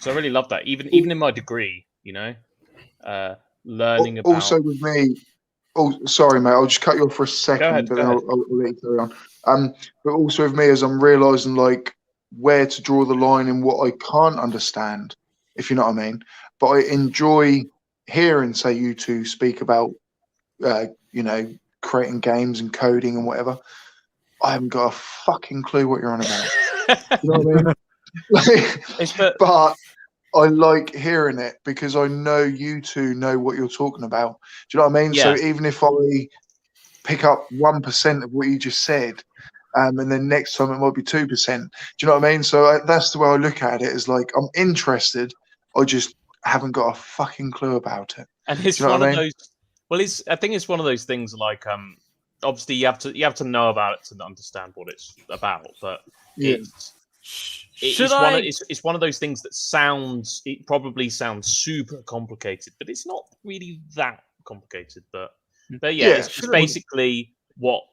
I really love that. Even in my degree, learning about. Also with me. Oh, sorry, mate. I'll just cut you off for a second, but then I'll let you carry on. But also with me, as I'm realizing like where to draw the line in what I can't understand, if you know what I mean. But I enjoy hearing, say, you two speak about, creating games and coding and whatever. I haven't got a fucking clue what you're on about. You know what I mean? But I like hearing it because I know you two know what you're talking about. Do you know what I mean? Yeah. So even if I pick up 1% of what you just said, and then next time it might be 2%. Do you know what I mean? So that's the way I look at it. Is like I'm interested. I just haven't got a fucking clue about it. And it's one of those. Well, I think it's one of those things like obviously you have to know about it to understand what it's about, but it's one of those things that probably sounds super complicated, but it's not really that complicated. But yeah, it's basically what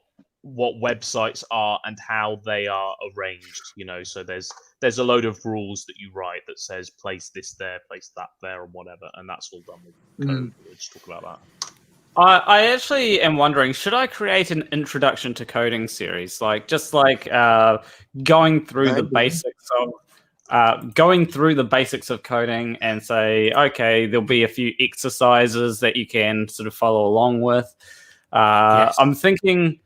websites are and how they are arranged. So there's a load of rules that you write that says place this there, place that there, or whatever, and that's all done with code. We'll just talk about that. I actually am wondering, should I create an introduction to coding series, going through the basics of coding and say, okay, there'll be a few exercises that you can sort of follow along with. Yes. I'm thinking,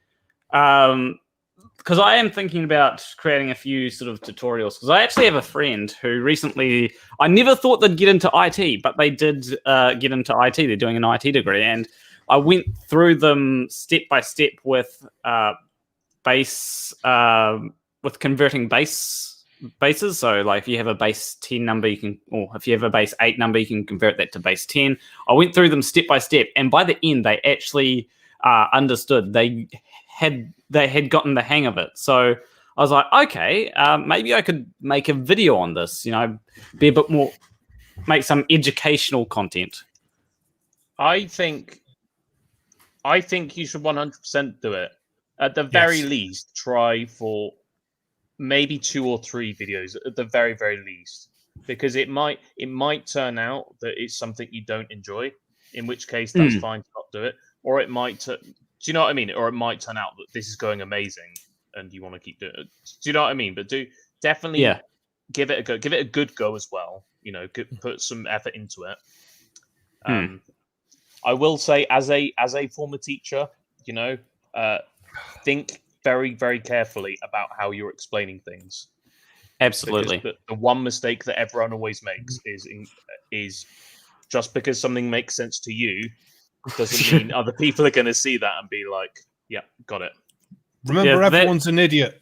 because I am thinking about creating a few sort of tutorials, because I actually have a friend who recently, I never thought they'd get into IT, but they did get into IT. They're doing an IT degree, and I went through them step by step with with converting bases. So like if you have a base 10 number, or if you have a base 8 number, you can convert that to base 10. I went through them step by step, and by the end, they actually understood. They had gotten the hang of it. So I was like, okay, maybe I could make a video on this, be a bit more, make some educational content. I think you should 100% do it. At the very least, try for maybe 2 or 3 videos at the very, very least, because it might turn out that it's something you don't enjoy, in which case that's fine to not do it. Or it might, do you know what I mean? Or it might turn out that this is going amazing and you want to keep doing it. Do you know what I mean? But definitely give it a go. Give it a good go as well. Put some effort into it. I will say, as a former teacher, think very, very carefully about how you're explaining things. Absolutely. Because the one mistake that everyone always makes is just because something makes sense to you doesn't mean other people are going to see that and be like, yeah, got it. Remember, everyone's an idiot.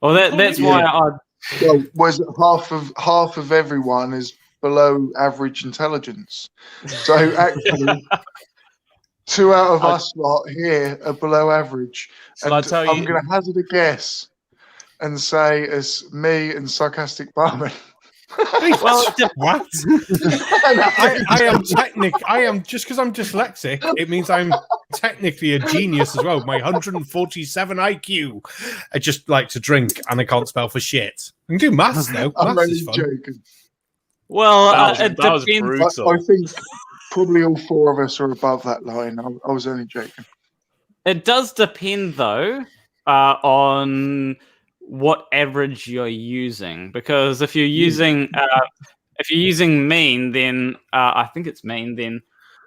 Well, that's why Well, was half of everyone is below average intelligence. So actually, 2 out of us lot here are below average. And I'm going to hazard a guess and say it's me and Sarcastic Barman. Well, what? I am just because I'm dyslexic, it means I'm technically a genius as well. My 147 IQ. I just like to drink and I can't spell for shit. I can do maths though. I'm Maths only is fun. joking. Well, that was brutal. Probably all four of us are above that line. I was only joking. It does depend, though, on what average you're using. Because if you're using mean, then I think it's mean. Then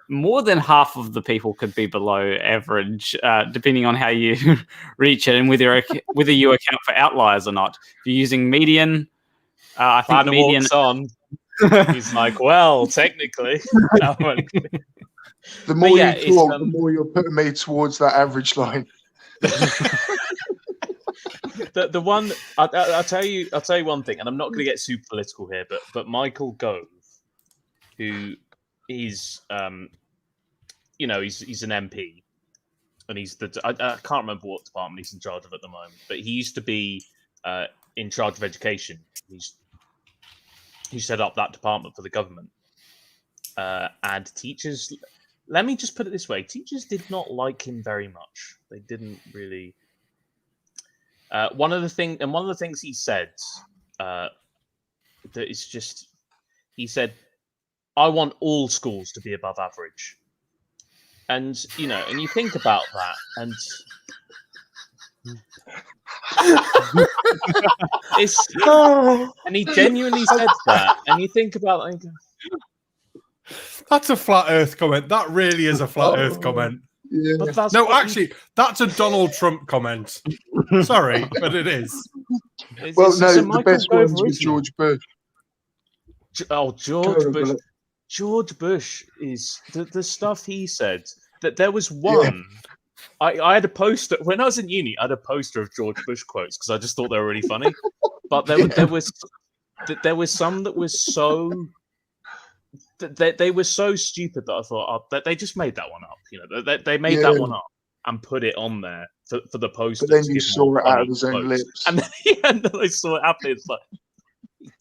more than half of the people could be below average, depending on how you reach it and whether you account for outliers or not. If you're using median, I think median. On. He's like, well, technically. The more you talk, the more you're putting me towards that average line. the one I'll tell you one thing, and I'm not going to get super political here, but Michael Gove, who is he's an MP, and he's I can't remember what department he's in charge of at the moment, but he used to be in charge of education. He set up that department for the government, and teachers. Let me just put it this way: teachers did not like him very much. They didn't really. One of the things he said that is just, he said, "I want all schools to be above average," and and you think about that, and and he genuinely said that, and you think about it, that's a flat Earth comment. That really is a flat Earth comment. Yeah. but that's No, what actually, that's a Donald Trump comment. Sorry, but it is. Well, it's no, a the Michael best Gove ones were original. George Bush. George Bush. George Bush is the stuff he said. That there was one. I had a poster when I was in uni. I had a poster of George Bush quotes because I just thought they were really funny. But there was some that was so. They were so stupid that I thought that they just made that one up. They made that one up and put it on there for the poster. But then you saw it out of his own lips. And then, and then I saw it happen. It's like,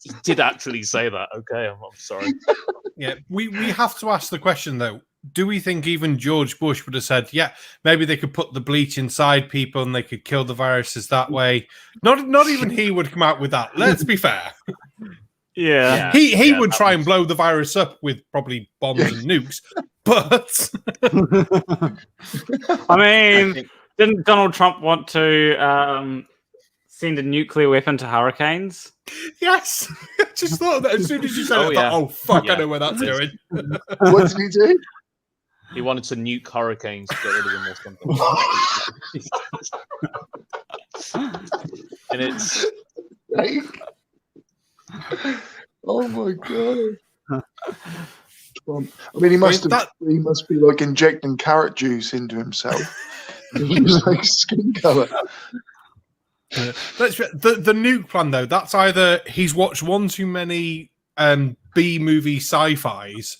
he did actually say that. Okay, I'm sorry. Yeah, we have to ask the question, though. Do we think even George Bush would have said, yeah, maybe they could put the bleach inside people and they could kill the viruses that way? Not even he would come out with that. Let's be fair. Yeah. He would try and blow the virus up with probably bombs and nukes, but I mean, didn't Donald Trump want to send a nuclear weapon to hurricanes? yes, I just thought that as soon as you said it, I thought, oh fuck, I know where that's going. What did he do? He wanted to nuke hurricanes to get rid of them or something. And it's oh my god! Trump. I mean, he must be like injecting carrot juice into himself. He was like skin color. The nuke plan, though, that's either he's watched one too many B movie sci-fis,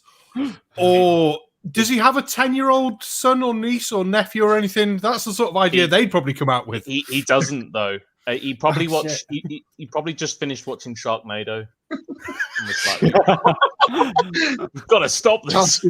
or does he have a 10-year-old son or niece or nephew or anything? That's the sort of idea they'd probably come out with. He doesn't, though. He probably watched. He probably just finished watching Sharknado. We've got to stop this.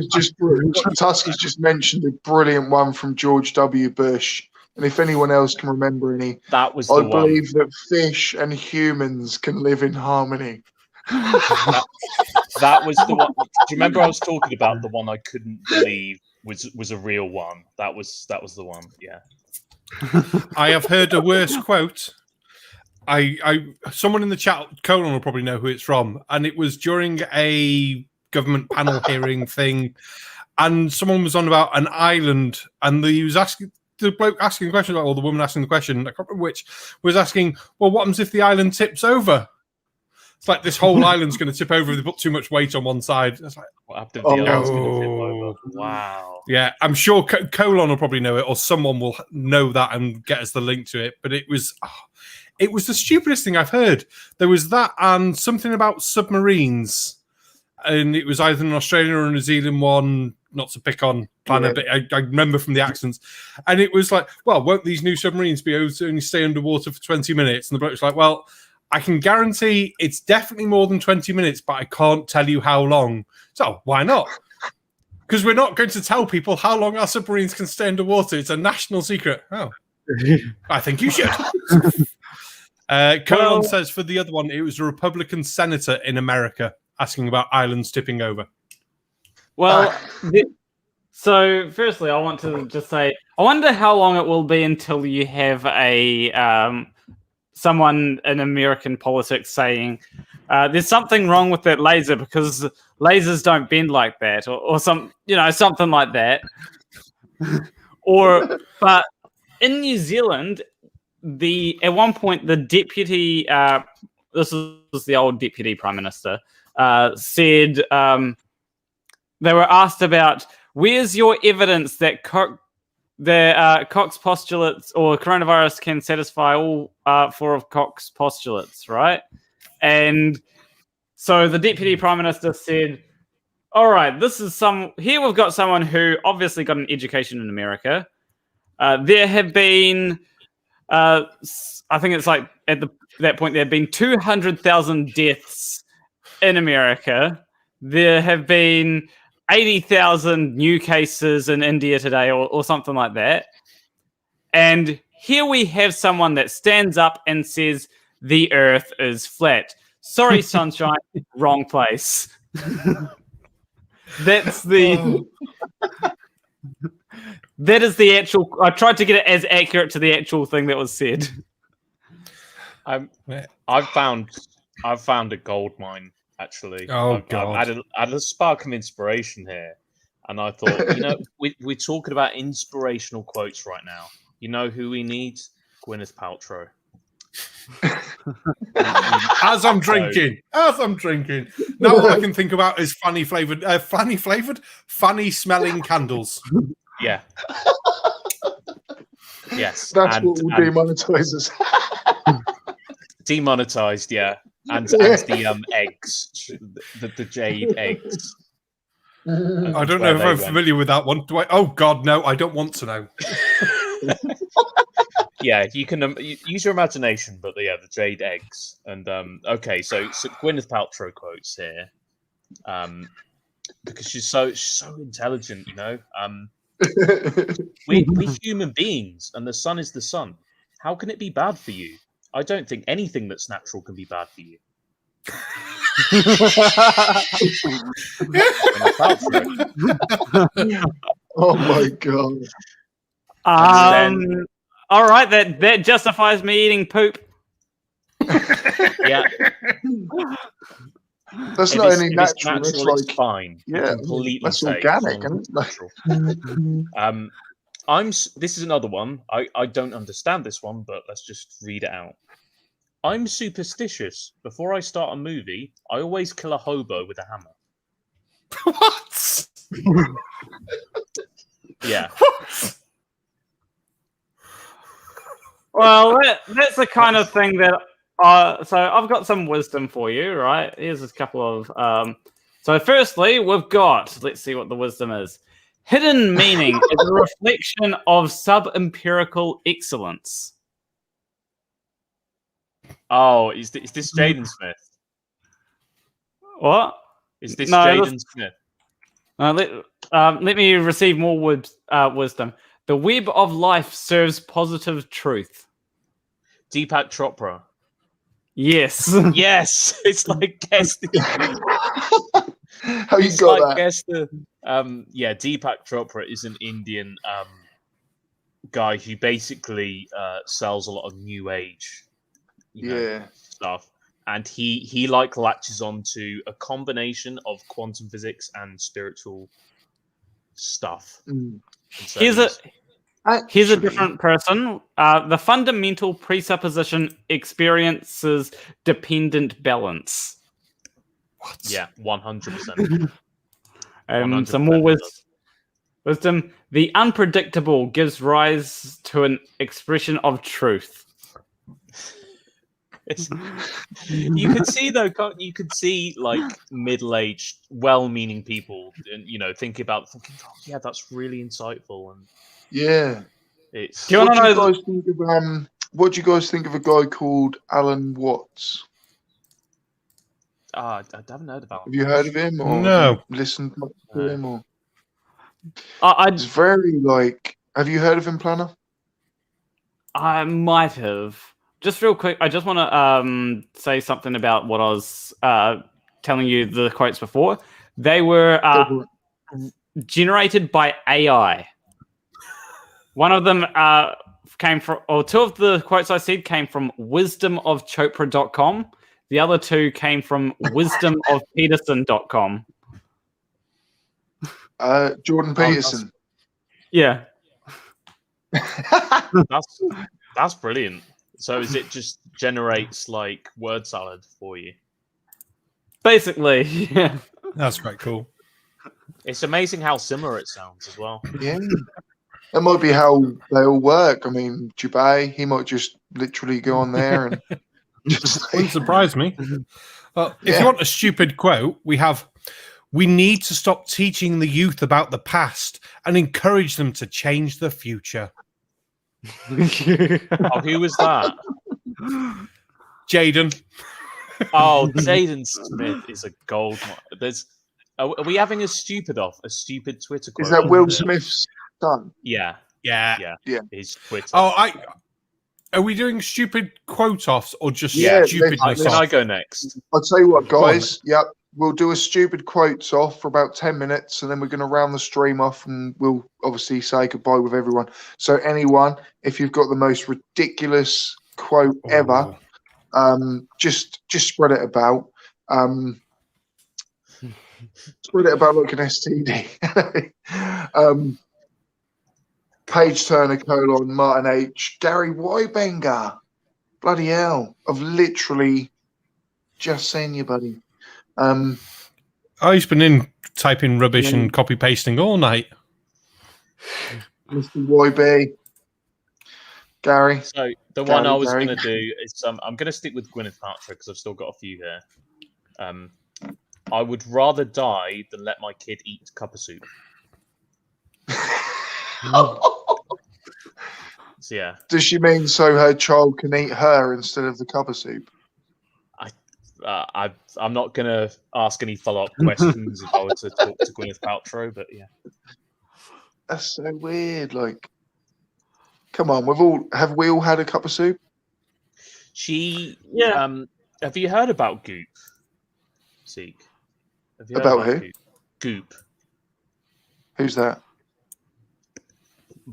Tusk has just mentioned a brilliant one from George W. Bush. And if anyone else can remember any, that was. I believe that fish and humans can live in harmony. That was the one. Do you remember I was talking about the one I couldn't believe was a real one? That was the one. Yeah. I have heard a worse quote. Someone in the chat, Colin will probably know who it's from, and it was during a government panel hearing thing, and someone was on about an island, and he was asking. The bloke asking the question, or the woman asking the question, I can't remember which, was asking, well, what happens if the island tips over? It's like this whole island's going to tip over if they put too much weight on one side. It's like, what happened if the island's going to tip over? Wow. Yeah, I'm sure Colon will probably know it, or someone will know that and get us the link to it. But it was the stupidest thing I've heard. There was that and something about submarines. And it was either an Australian or a New Zealand one, not to pick on Planet, but I remember from the accents. And it was like, well, won't these new submarines be able to only stay underwater for 20 minutes? And the bloke's like, well, I can guarantee it's definitely more than 20 minutes, but I can't tell you how long. So why not? Because we're not going to tell people how long our submarines can stay underwater. It's a national secret. Oh, I think you should. Colon says for the other one, it was a Republican senator in America asking about islands tipping over. Well, so firstly, I want to just say, I wonder how long it will be until you have a someone in American politics saying there's something wrong with that laser because lasers don't bend like that, or something like that. But in New Zealand, at one point the deputy, this was the old deputy prime minister, said they were asked about where's your evidence that Koch's postulates or coronavirus can satisfy all four of Koch's postulates, right? And so the deputy prime minister said, all right, here we've got someone who obviously got an education in America. There have been, I think it's like that point, there have been 200,000 deaths in America. There have been 80,000 new cases in India today or something like that. And here we have someone that stands up and says, the earth is flat. Sorry, sunshine, wrong place. That is the actual. I tried to get it as accurate to the actual thing that was said. I've found a gold mine actually. Oh God! I had a spark of inspiration here, and I thought, we're talking about inspirational quotes right now. You know who we need? Gwyneth Paltrow. As I'm drinking. Now all I can think about is funny smelling candles. Yeah. Yes. That's what will demonetize us. Demonetized, yeah. And the eggs, the jade eggs. I don't know if I'm familiar with that one. Oh God, no! I don't want to know. Yeah, you can use your imagination, but the jade eggs. And okay, so Gwyneth Paltrow quotes here, because she's so intelligent, we're human beings, and the sun is the sun. How can it be bad for you? I don't think anything that's natural can be bad for you. Oh my God. All right, that justifies me eating poop. Yeah. That's not only natural. That's like, it's fine. Yeah, that's organic, isn't it? This is another one. I don't understand this one, but let's just read it out. I'm superstitious. Before I start a movie, I always kill a hobo with a hammer. What? Yeah. Well, that's the kind of thing that. So I've got some wisdom for you, right? Here's a couple of. So firstly, we've got. Let's see what the wisdom is. Hidden meaning is a reflection of sub-empirical excellence. Oh, is this Jaden Smith? What? Is this Jaden Smith? Let me receive more wisdom. The web of life serves positive truth. Deepak Chopra. Yes. Yes. It's like guess the. How you got that? Guess the. Deepak Chopra is an Indian guy who basically sells a lot of new age, stuff, and he like latches onto a combination of quantum physics and spiritual stuff. So here's a different person. The fundamental presupposition experiences dependent balance. What? Yeah, 100%. Some more wisdom. The unpredictable gives rise to an expression of truth. You could see though, you could see like middle-aged, well-meaning people, and thinking, oh yeah, that's really insightful, and yeah. It's. What do you guys think of a guy called Alan Watts? I haven't heard about him. Have you heard of him or no? Listened to him or? It's very like. Have you heard of him, Planner? I might have. Just real quick, I just want to say something about what I was telling you the quotes before. They were generated by AI. One of them came from, or two of the quotes I said came from wisdomofchopra.com. The other two came from wisdomofpeterson.com. Jordan Peterson. Yeah. That's brilliant. So is it just generates like word salad for you? Basically, yeah. That's quite cool. It's amazing how similar it sounds as well. Yeah. That might be how they all work. I mean, Jubei, he might just literally go on there and just Wouldn't surprise me. Well, if Yeah. you want a stupid quote, we need to stop teaching the youth about the past and encourage them to change the future. Oh, who was that? Jaden. Oh, Jaden Smith is a gold mine. Are we having a stupid Twitter quote? Is that Will there? Smith's son? Yeah, Yeah. his Twitter. Oh, are we doing stupid quote offs or just Yeah, stupidness Can I off? go next? I'll tell you what, Go on, guys. Yep. We'll do a stupid quotes off for about 10 minutes and then we're going to round the stream off and we'll obviously say goodbye with everyone. So anyone, if you've got the most ridiculous quote ever, just spread it about. Spread it about like an STD. Page Turner : Martin H. Gary Wybenger. Bloody hell. I've literally just seen you, buddy. He's been in typing rubbish and copy pasting all night. Mr. YB. Gary. So the one I was going to do is I'm going to stick with Gwyneth Paltrow because I've still got a few here. I would rather die than let my kid eat a cup of soup. So, yeah. Does she mean so her child can eat her instead of the cup of soup? I'm not going to ask any follow-up questions if I were to talk to Gwyneth Paltrow, but yeah. That's so weird. Like, come on, have we all had a cup of soup? Have you heard about Goop? Seek. Have you heard About who? Goop. Who's that?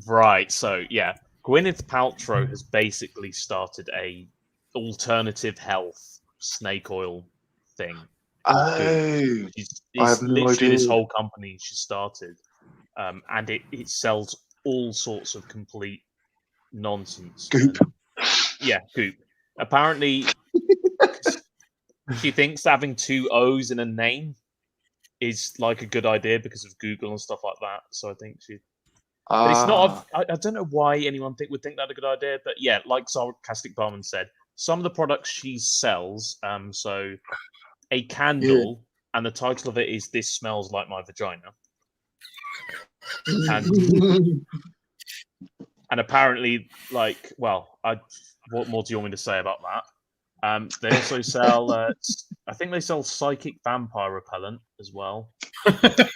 Right. So yeah, Gwyneth Paltrow has basically started a alternative health snake oil thing. Oh, It's I have no literally idea. this whole company she started, and it sells all sorts of complete nonsense. Goop. Goop. Apparently, she thinks having two O's in a name is like a good idea because of Google and stuff like that. So I think she. But it's not. I don't know why anyone would think that a good idea. But yeah, like Sarcastic Barman said, some of the products she sells. So a candle, and the title of it is "This Smells Like My Vagina." And apparently, like, well, what more do you want me to say about that? They also sell. I think they sell psychic vampire repellent as well.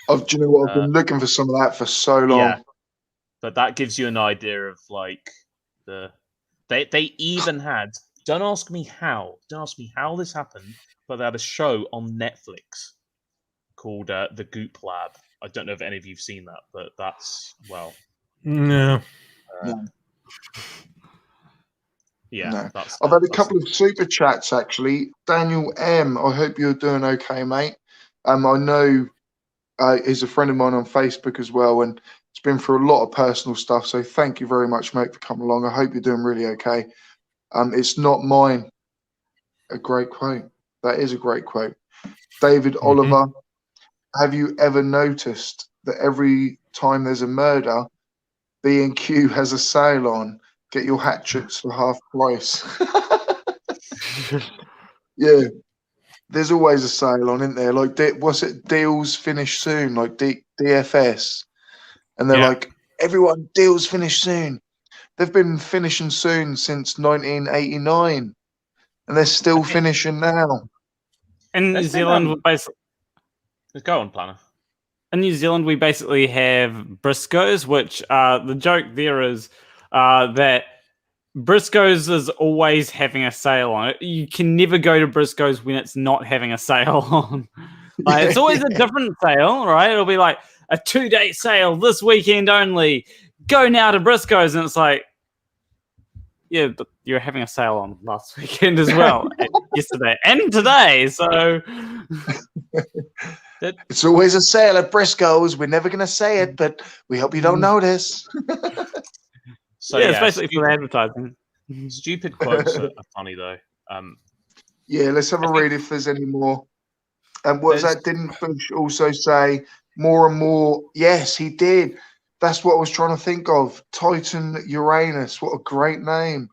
Oh, do you know what? I've been looking for some of that for so long. Yeah, but that gives you an idea of like they even had. Don't ask me how. Don't ask me how this happened. But they had a show on Netflix called The Goop Lab. I don't know if any of you've seen that, but that's No. Yeah. No. That's, I've had a couple of super chats actually. Daniel M. I hope you're doing okay, mate. I know he's a friend of mine on Facebook as well, and it's been through a lot of personal stuff. So thank you very much, mate, for coming along. I hope you're doing really okay. It's not mine. A great quote. That is a great quote. David Oliver. Have you ever noticed that every time there's a murder, B&Q has a sale on? Get your hatchets for half price. Yeah, there's always a sale on, isn't there? Like, what's it? Deals finish soon, like DFS, and they're like, everyone, deals finish soon. They've been finishing soon since 1989, and they're still finishing now. In New Zealand, we basically. Go on, Planner. In New Zealand, we basically have Briscoes, which the joke there is that Briscoes is always having a sale on it. You can never go to Briscoes when it's not having a sale on. Like, it's always a different sale, right? It'll be like a 2-day sale this weekend only. Go now to Briscoe's. And it's like, yeah, but you're having a sale on last weekend as well, yesterday and today. So it's always a sale at Briscoe's. We're never going to say it, but we hope you don't notice. So yeah, it's basically for advertising. Stupid quotes are funny though. Yeah, let's have a read if there's any more. And what's that? Didn't Bush also say more and more? Yes, he did. That's what I was trying to think of. Titan Uranus. What a great name.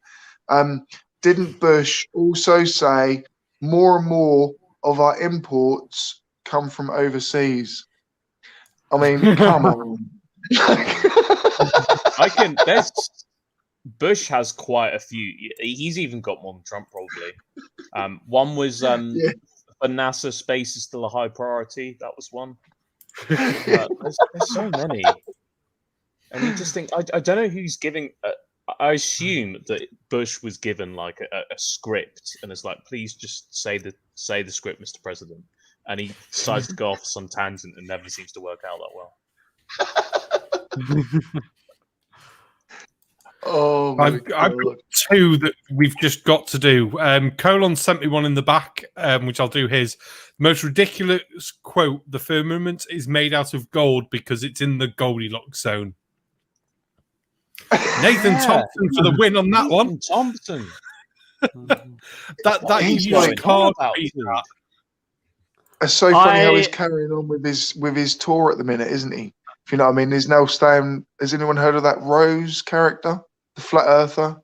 Didn't Bush also say more and more of our imports come from overseas? I mean, come on. Bush has quite a few. He's even got more than Trump, probably. One was for NASA, space is still a high priority. That was one. There's so many. And you just think, I don't know who's giving. I assume that Bush was given like a script, and it's like, please just say the script, Mr. President. And he decides to go off some tangent and never seems to work out that well. Oh, I've got two that we've just got to do. Colon sent me one in the back, which I'll do his. Most ridiculous quote: "The firmament is made out of gold because it's in the Goldilocks zone." Nathan Thompson for the win on that one. Thompson. that he's you like, can't beat that. It's so funny how he's carrying on with his tour at the minute, isn't he? If you know what I mean. He's now staying. Has anyone heard of that Rose character, the flat earther,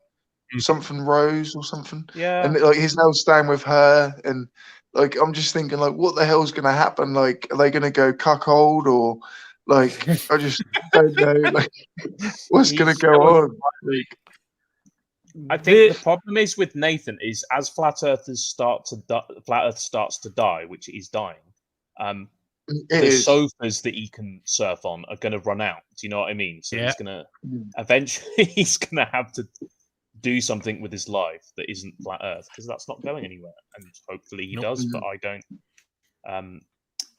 something Rose or something? Yeah. And like he's now staying with her, and like I'm just thinking, like, what the hell's going to happen? Like, are they going to go cuckold or like I just don't know. Like, what's going to go on? Like, I think the problem is with Nathan is as flat earthers flat Earth starts to die, which it is dying. The sofas that he can surf on are going to run out. Do you know what I mean? So he's going to eventually have to do something with his life that isn't flat Earth because that's not going anywhere. And hopefully he does, but I don't.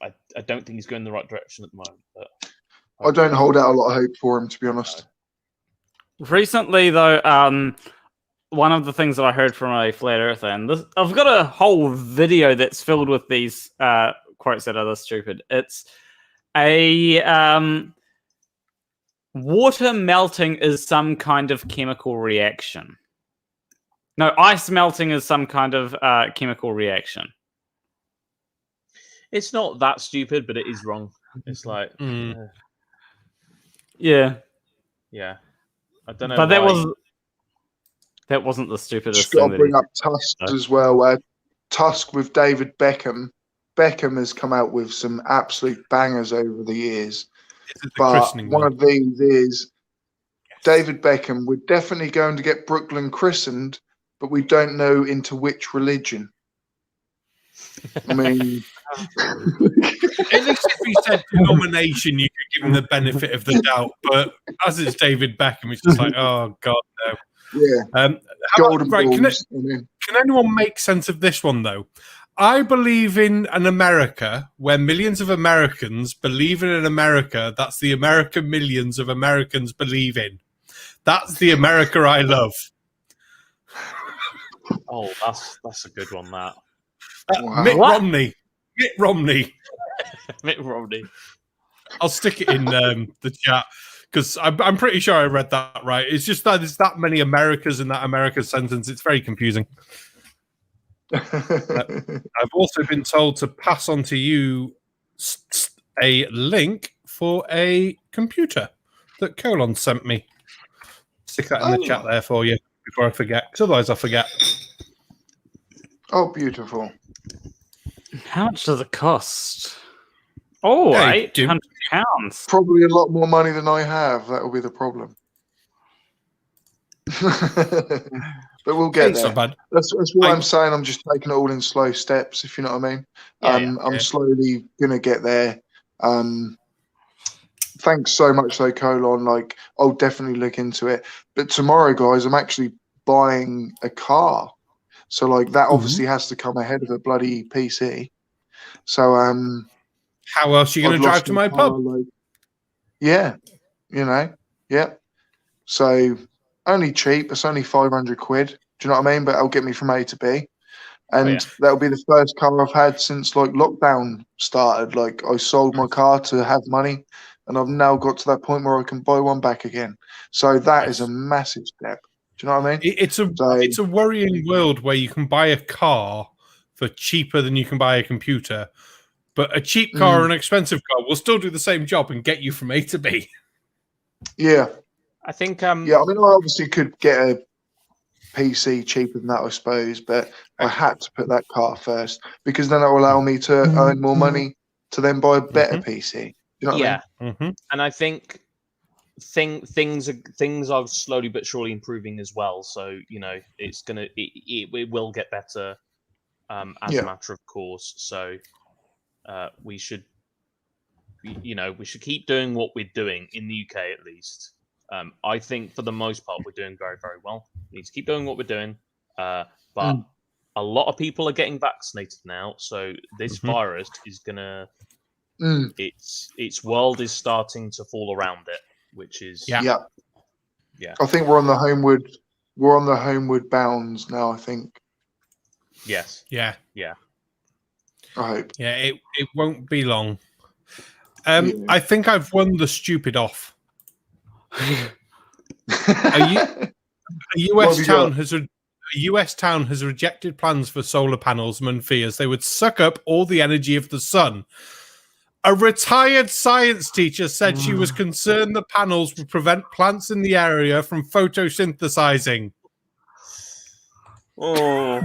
I don't think he's going in the right direction at the moment. But I don't hold out a lot of hope for him, to be honest. Recently, though, one of the things that I heard from a flat earther, and I've got a whole video that's filled with these quotes that are this stupid. It's a water melting is some kind of chemical reaction. No, ice melting is some kind of chemical reaction. It's not that stupid, but it is wrong. It's like, yeah. I don't know. But that wasn't the stupidest Just got thing. to bring up Tusk as well. Tusk with David Beckham. Beckham has come out with some absolute bangers over the years. But one of these is David Beckham. We're definitely going to get Brooklyn christened, but we don't know into which religion. I mean, at least if he said denomination, you could give him the benefit of the doubt. But as it's David Beckham, it's just like, oh God, no. Yeah. Can anyone make sense of this one though? I believe in an America where millions of Americans believe in an America that's the America millions of Americans believe in. That's the America I love. Oh, that's a good one. That wow. Mitt Romney. Mitt Romney. I'll stick it in the chat because I'm pretty sure I read that right. It's just that there's that many Americas in that America sentence. It's very confusing. I've also been told to pass on to you a link for a computer that Colon sent me. Stick that in the chat there for you before I forget, because otherwise I forget. Oh, beautiful. How much does it cost? Oh, Hey, £800. Probably a lot more money than I have. That will be the problem. But we'll get there. Not bad. That's what I'm saying. I'm just taking it all in slow steps, if you know what I mean. I'm slowly going to get there. Thanks so much, though, Colon. Like, I'll definitely look into it. But tomorrow, guys, I'm actually buying a car. So, like, that obviously has to come ahead of a bloody PC. So, how else are you going to drive to my pub? Like, Yeah, yeah. So only cheap. It's only 500 quid. Do you know what I mean? But it'll get me from A to B. And that'll be the first car I've had since like lockdown started. Like I sold my car to have money, and I've now got to that point where I can buy one back again. So that is a massive step. Do you know what I mean? It's a worrying world where you can buy a car for cheaper than you can buy a computer, but a cheap car or an expensive car will still do the same job and get you from A to B. Yeah. I think. Yeah, I mean, I obviously could get a PC cheaper than that, I suppose, but I had to put that car first because then it will allow me to earn more money to then buy a better PC. You know what I mean? And I think things are slowly but surely improving as well. So it's gonna it will get better as a matter of course. So we should keep doing what we're doing in the UK at least. I think for the most part we're doing very, very well. We need to keep doing what we're doing, but a lot of people are getting vaccinated now, so this virus is gonna its world is starting to fall around it, which is yeah. I think we're on the homeward bounds now. I think. Yes. Yeah. I hope. Yeah, it won't be long. I think I've won the stupid off. A US town has rejected plans for solar panels and fears they would suck up all the energy of the sun. A retired science teacher said she was concerned the panels would prevent plants in the area from photosynthesizing. Oh.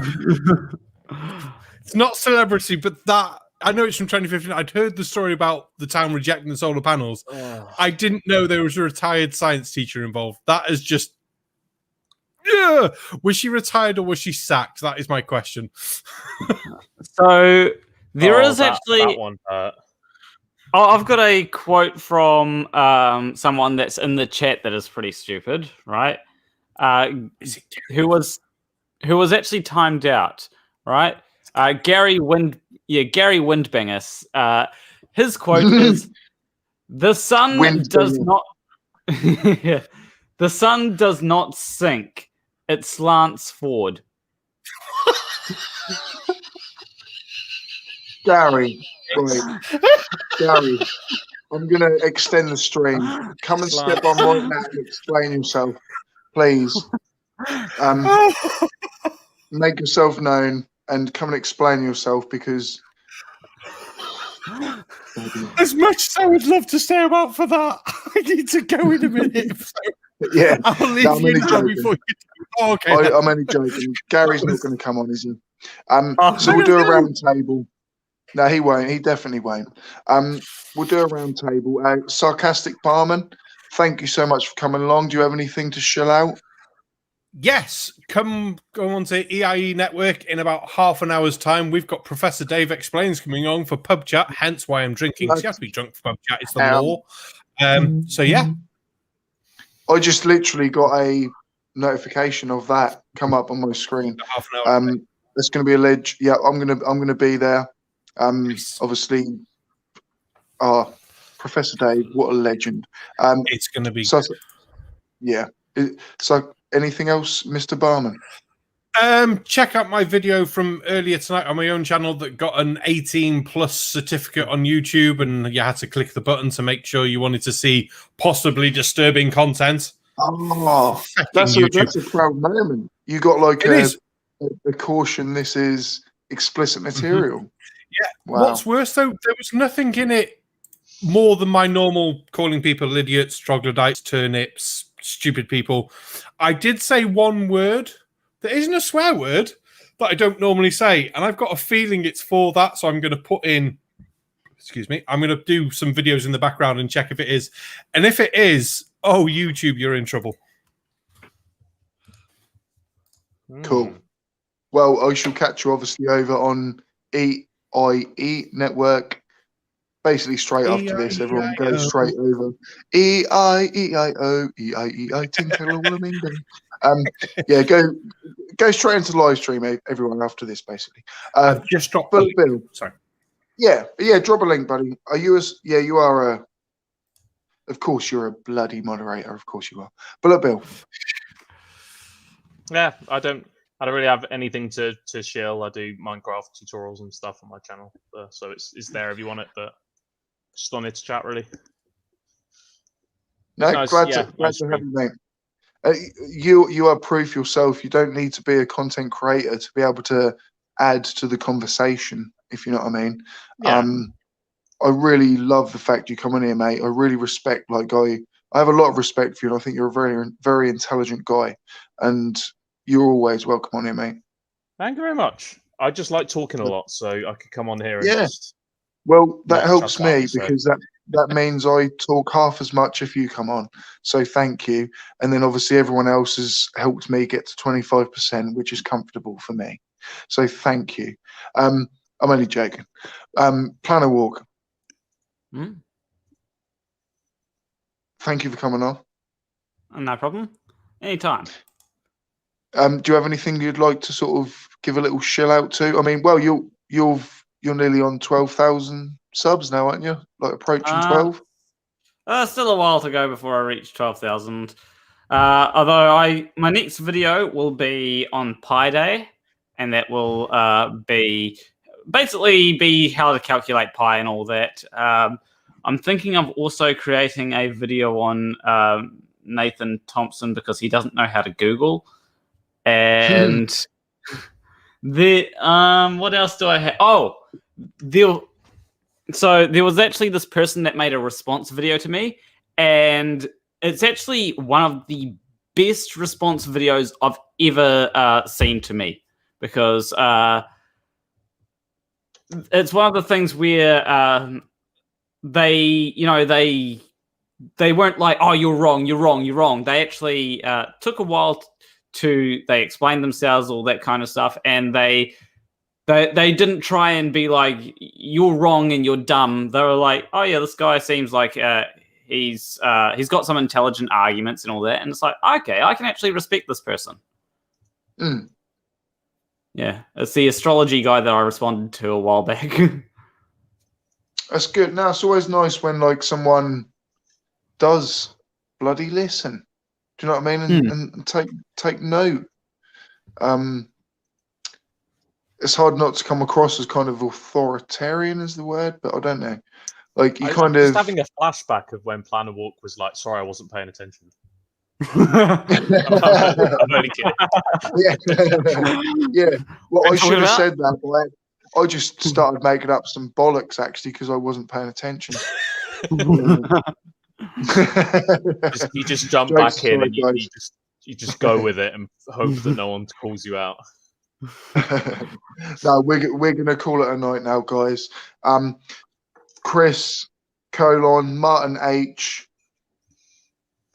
It's not celebrity, but that I know it's from 2015. I'd heard the story about the town rejecting the solar panels. I didn't know there was a retired science teacher involved. That is just... Yeah. Was she retired or was she sacked? That is my question. So there is actually... That one hurt. I've got a quote from someone that's in the chat that is pretty stupid, right? Who was actually timed out, right? Gary Windbangus. His quote is, "The sun does not. The sun does not sink; it slants forward." Gary, Gary, I'm gonna extend the stream. Come and step on right now and explain yourself, please. Make yourself known. And come and explain yourself because... As much as I would love to stay about for that, I need to go in a minute. So yeah. I'll leave you now before you do. Oh, okay. I'm only joking. Gary's not going to come on, is he? So we'll do a round table. No, he won't. He definitely won't. We'll do a round table. Sarcastic Barman, thank you so much for coming along. Do you have anything to shill out? Yes, go on to EIE Network in about half an hour's time. We've got Professor Dave Explains coming on for pub chat, hence why I'm drinking. You have to be drunk for pub chat, it's the law. So yeah. I just literally got a notification of that come up on my screen. Half an hour. It's going to be a ledge. Yeah, I'm gonna be there. Obviously, Professor Dave, what a legend. It's going to be So anything else, Mr. Barman? Check out my video from earlier tonight on my own channel that got an 18+ certificate on YouTube, and you had to click the button to make sure you wanted to see possibly disturbing content. Oh, that's a proud moment. You got like a caution. This is explicit material. Yeah. Wow. What's worse though, there was nothing in it more than my normal calling people idiots, troglodytes, turnips, stupid people. I did say one word that isn't a swear word that I don't normally say, and I've got a feeling it's for that, so I'm going to put in, I'm going to do some videos in the background and check if it is. And if it is, oh, YouTube, you're in trouble. Cool. Well, I shall catch you obviously over on EIE Network. Basically, straight after this, everyone goes straight over. E-I-E-I-O, E-I-E-I, Tinkerlawlamingdom. Yeah, go straight into the live stream, everyone, after this, basically. I've just dropped the link. Sorry. Yeah, drop a link, buddy. Are you you are Of course, you're a bloody moderator. Of course you are. BullBill. Yeah, I don't really have anything to shill. I do Minecraft tutorials and stuff on my channel, so it's there if you want it. But just wanted to chat really. No, Nice, glad yeah, to nice have stream. you, mate. You are proof yourself. You don't need to be a content creator to be able to add to the conversation, if you know what I mean. Yeah. I really love the fact you come on here, mate. I really respect, I have a lot of respect for you, and I think you're a very, very intelligent guy, and you're always welcome on here, mate. Thank you very much. I just like talking a lot, so I could come on here and just. Well, that not helps shut up, me so. because that means I talk half as much if you come on. So thank you. And then obviously everyone else has helped me get to 25%, which is comfortable for me. So thank you. I'm only joking. Planarwalk. Thank you for coming on. No problem. Anytime. Do you have anything you'd like to sort of give a little shill out to? I mean, well, you're nearly on 12,000 subs now, aren't you? Like approaching 12. Still a while to go before I reach 12,000. Although my next video will be on Pi Day, and that will be how to calculate pi and all that. I'm thinking of also creating a video on Nathan Thompson because he doesn't know how to Google. And what else do I have? Oh, so there was actually this person that made a response video to me, and it's actually one of the best response videos I've ever seen to me, because it's one of the things where they weren't like, oh, you're wrong. They actually took a while they explained themselves, all that kind of stuff, and they didn't try and be like, you're wrong and you're dumb. They were like, oh yeah, this guy seems like he's got some intelligent arguments and all that. And it's like, okay, I can actually respect this person. Yeah, it's the astrology guy that I responded to a while back. That's good. Now, it's always nice when like someone does bloody listen. Do you know what I mean? And take note. It's hard not to come across as kind of authoritarian is the word, but I don't know. Like I'm just having a flashback of when Planarwalk was like, sorry, I wasn't paying attention. I'm only kidding. Yeah. Well, I should have said that, but I just started making up some bollocks actually because I wasn't paying attention. You just jump back in and you just go with it and hope that no one calls you out. No, we're gonna call it a night now, guys. Chris : Martin H.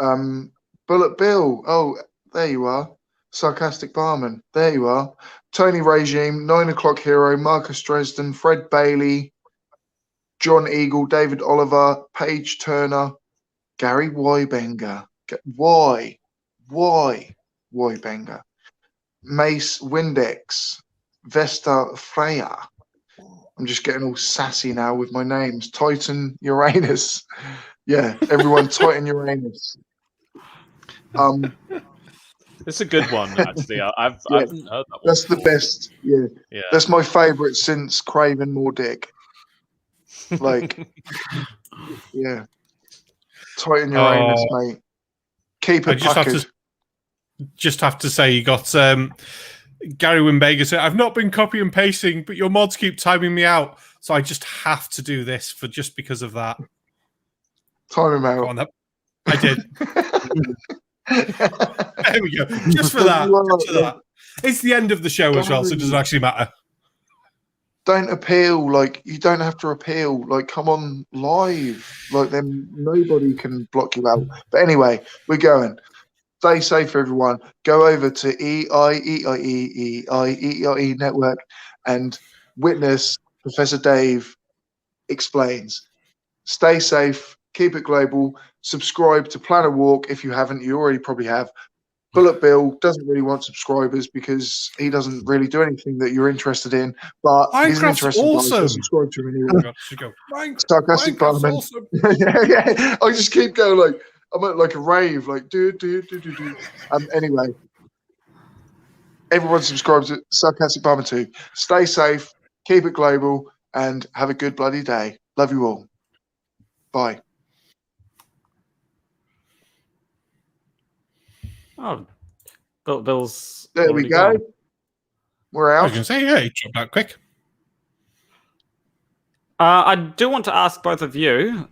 BullBill. Oh, there you are. Sarcastic Barman. There you are. Tony Regime, 9 o'clock Hero, Marcus Dresden, Fred Bailey, John Eagle, David Oliver, Paige Turner, Gary Wybenger. Wybenger. Mace Windex, Vesta Freya. I'm just getting all sassy now with my names. Titan Uranus. Yeah, everyone Titan Uranus. It's a good one, actually. I haven't heard that one. That's the best. Yeah. That's my favourite since Craven More Dick. Like, yeah. Titan Uranus, mate. Keep it puckered. Just have to say, you got Gary Winbega said, I've not been copy and pasting, but your mods keep timing me out, so I just have to do this just because of that. Time him out. On, I did. There we go. Just for that. It's the end of the show as well, so it doesn't actually matter. Don't appeal. Like, you don't have to appeal. Like, come on live. Like, then nobody can block you out. But anyway, we're going. Stay safe, everyone. Go over to EIE Network and witness Professor Dave Explains. Stay safe. Keep it global. Subscribe to Planarwalk if you haven't. You already probably have. Bullet Bill doesn't really want subscribers because he doesn't really do anything that you're interested in, but he's an Minecraft's interesting guy, so awesome. subscribe to him Oh anyway. God, should go. Sarcastic Minecraft's Barman. awesome. yeah. I just keep going like I'm at like a rave, like do. Anyway, everyone subscribe to Sarcastic Barman 2. Stay safe, keep it global, and have a good bloody day. Love you all. Bye. Oh, Bill's. There we already go. gone. We're I out. was going to say, yeah, he dropped out quick. I do want to ask both of you.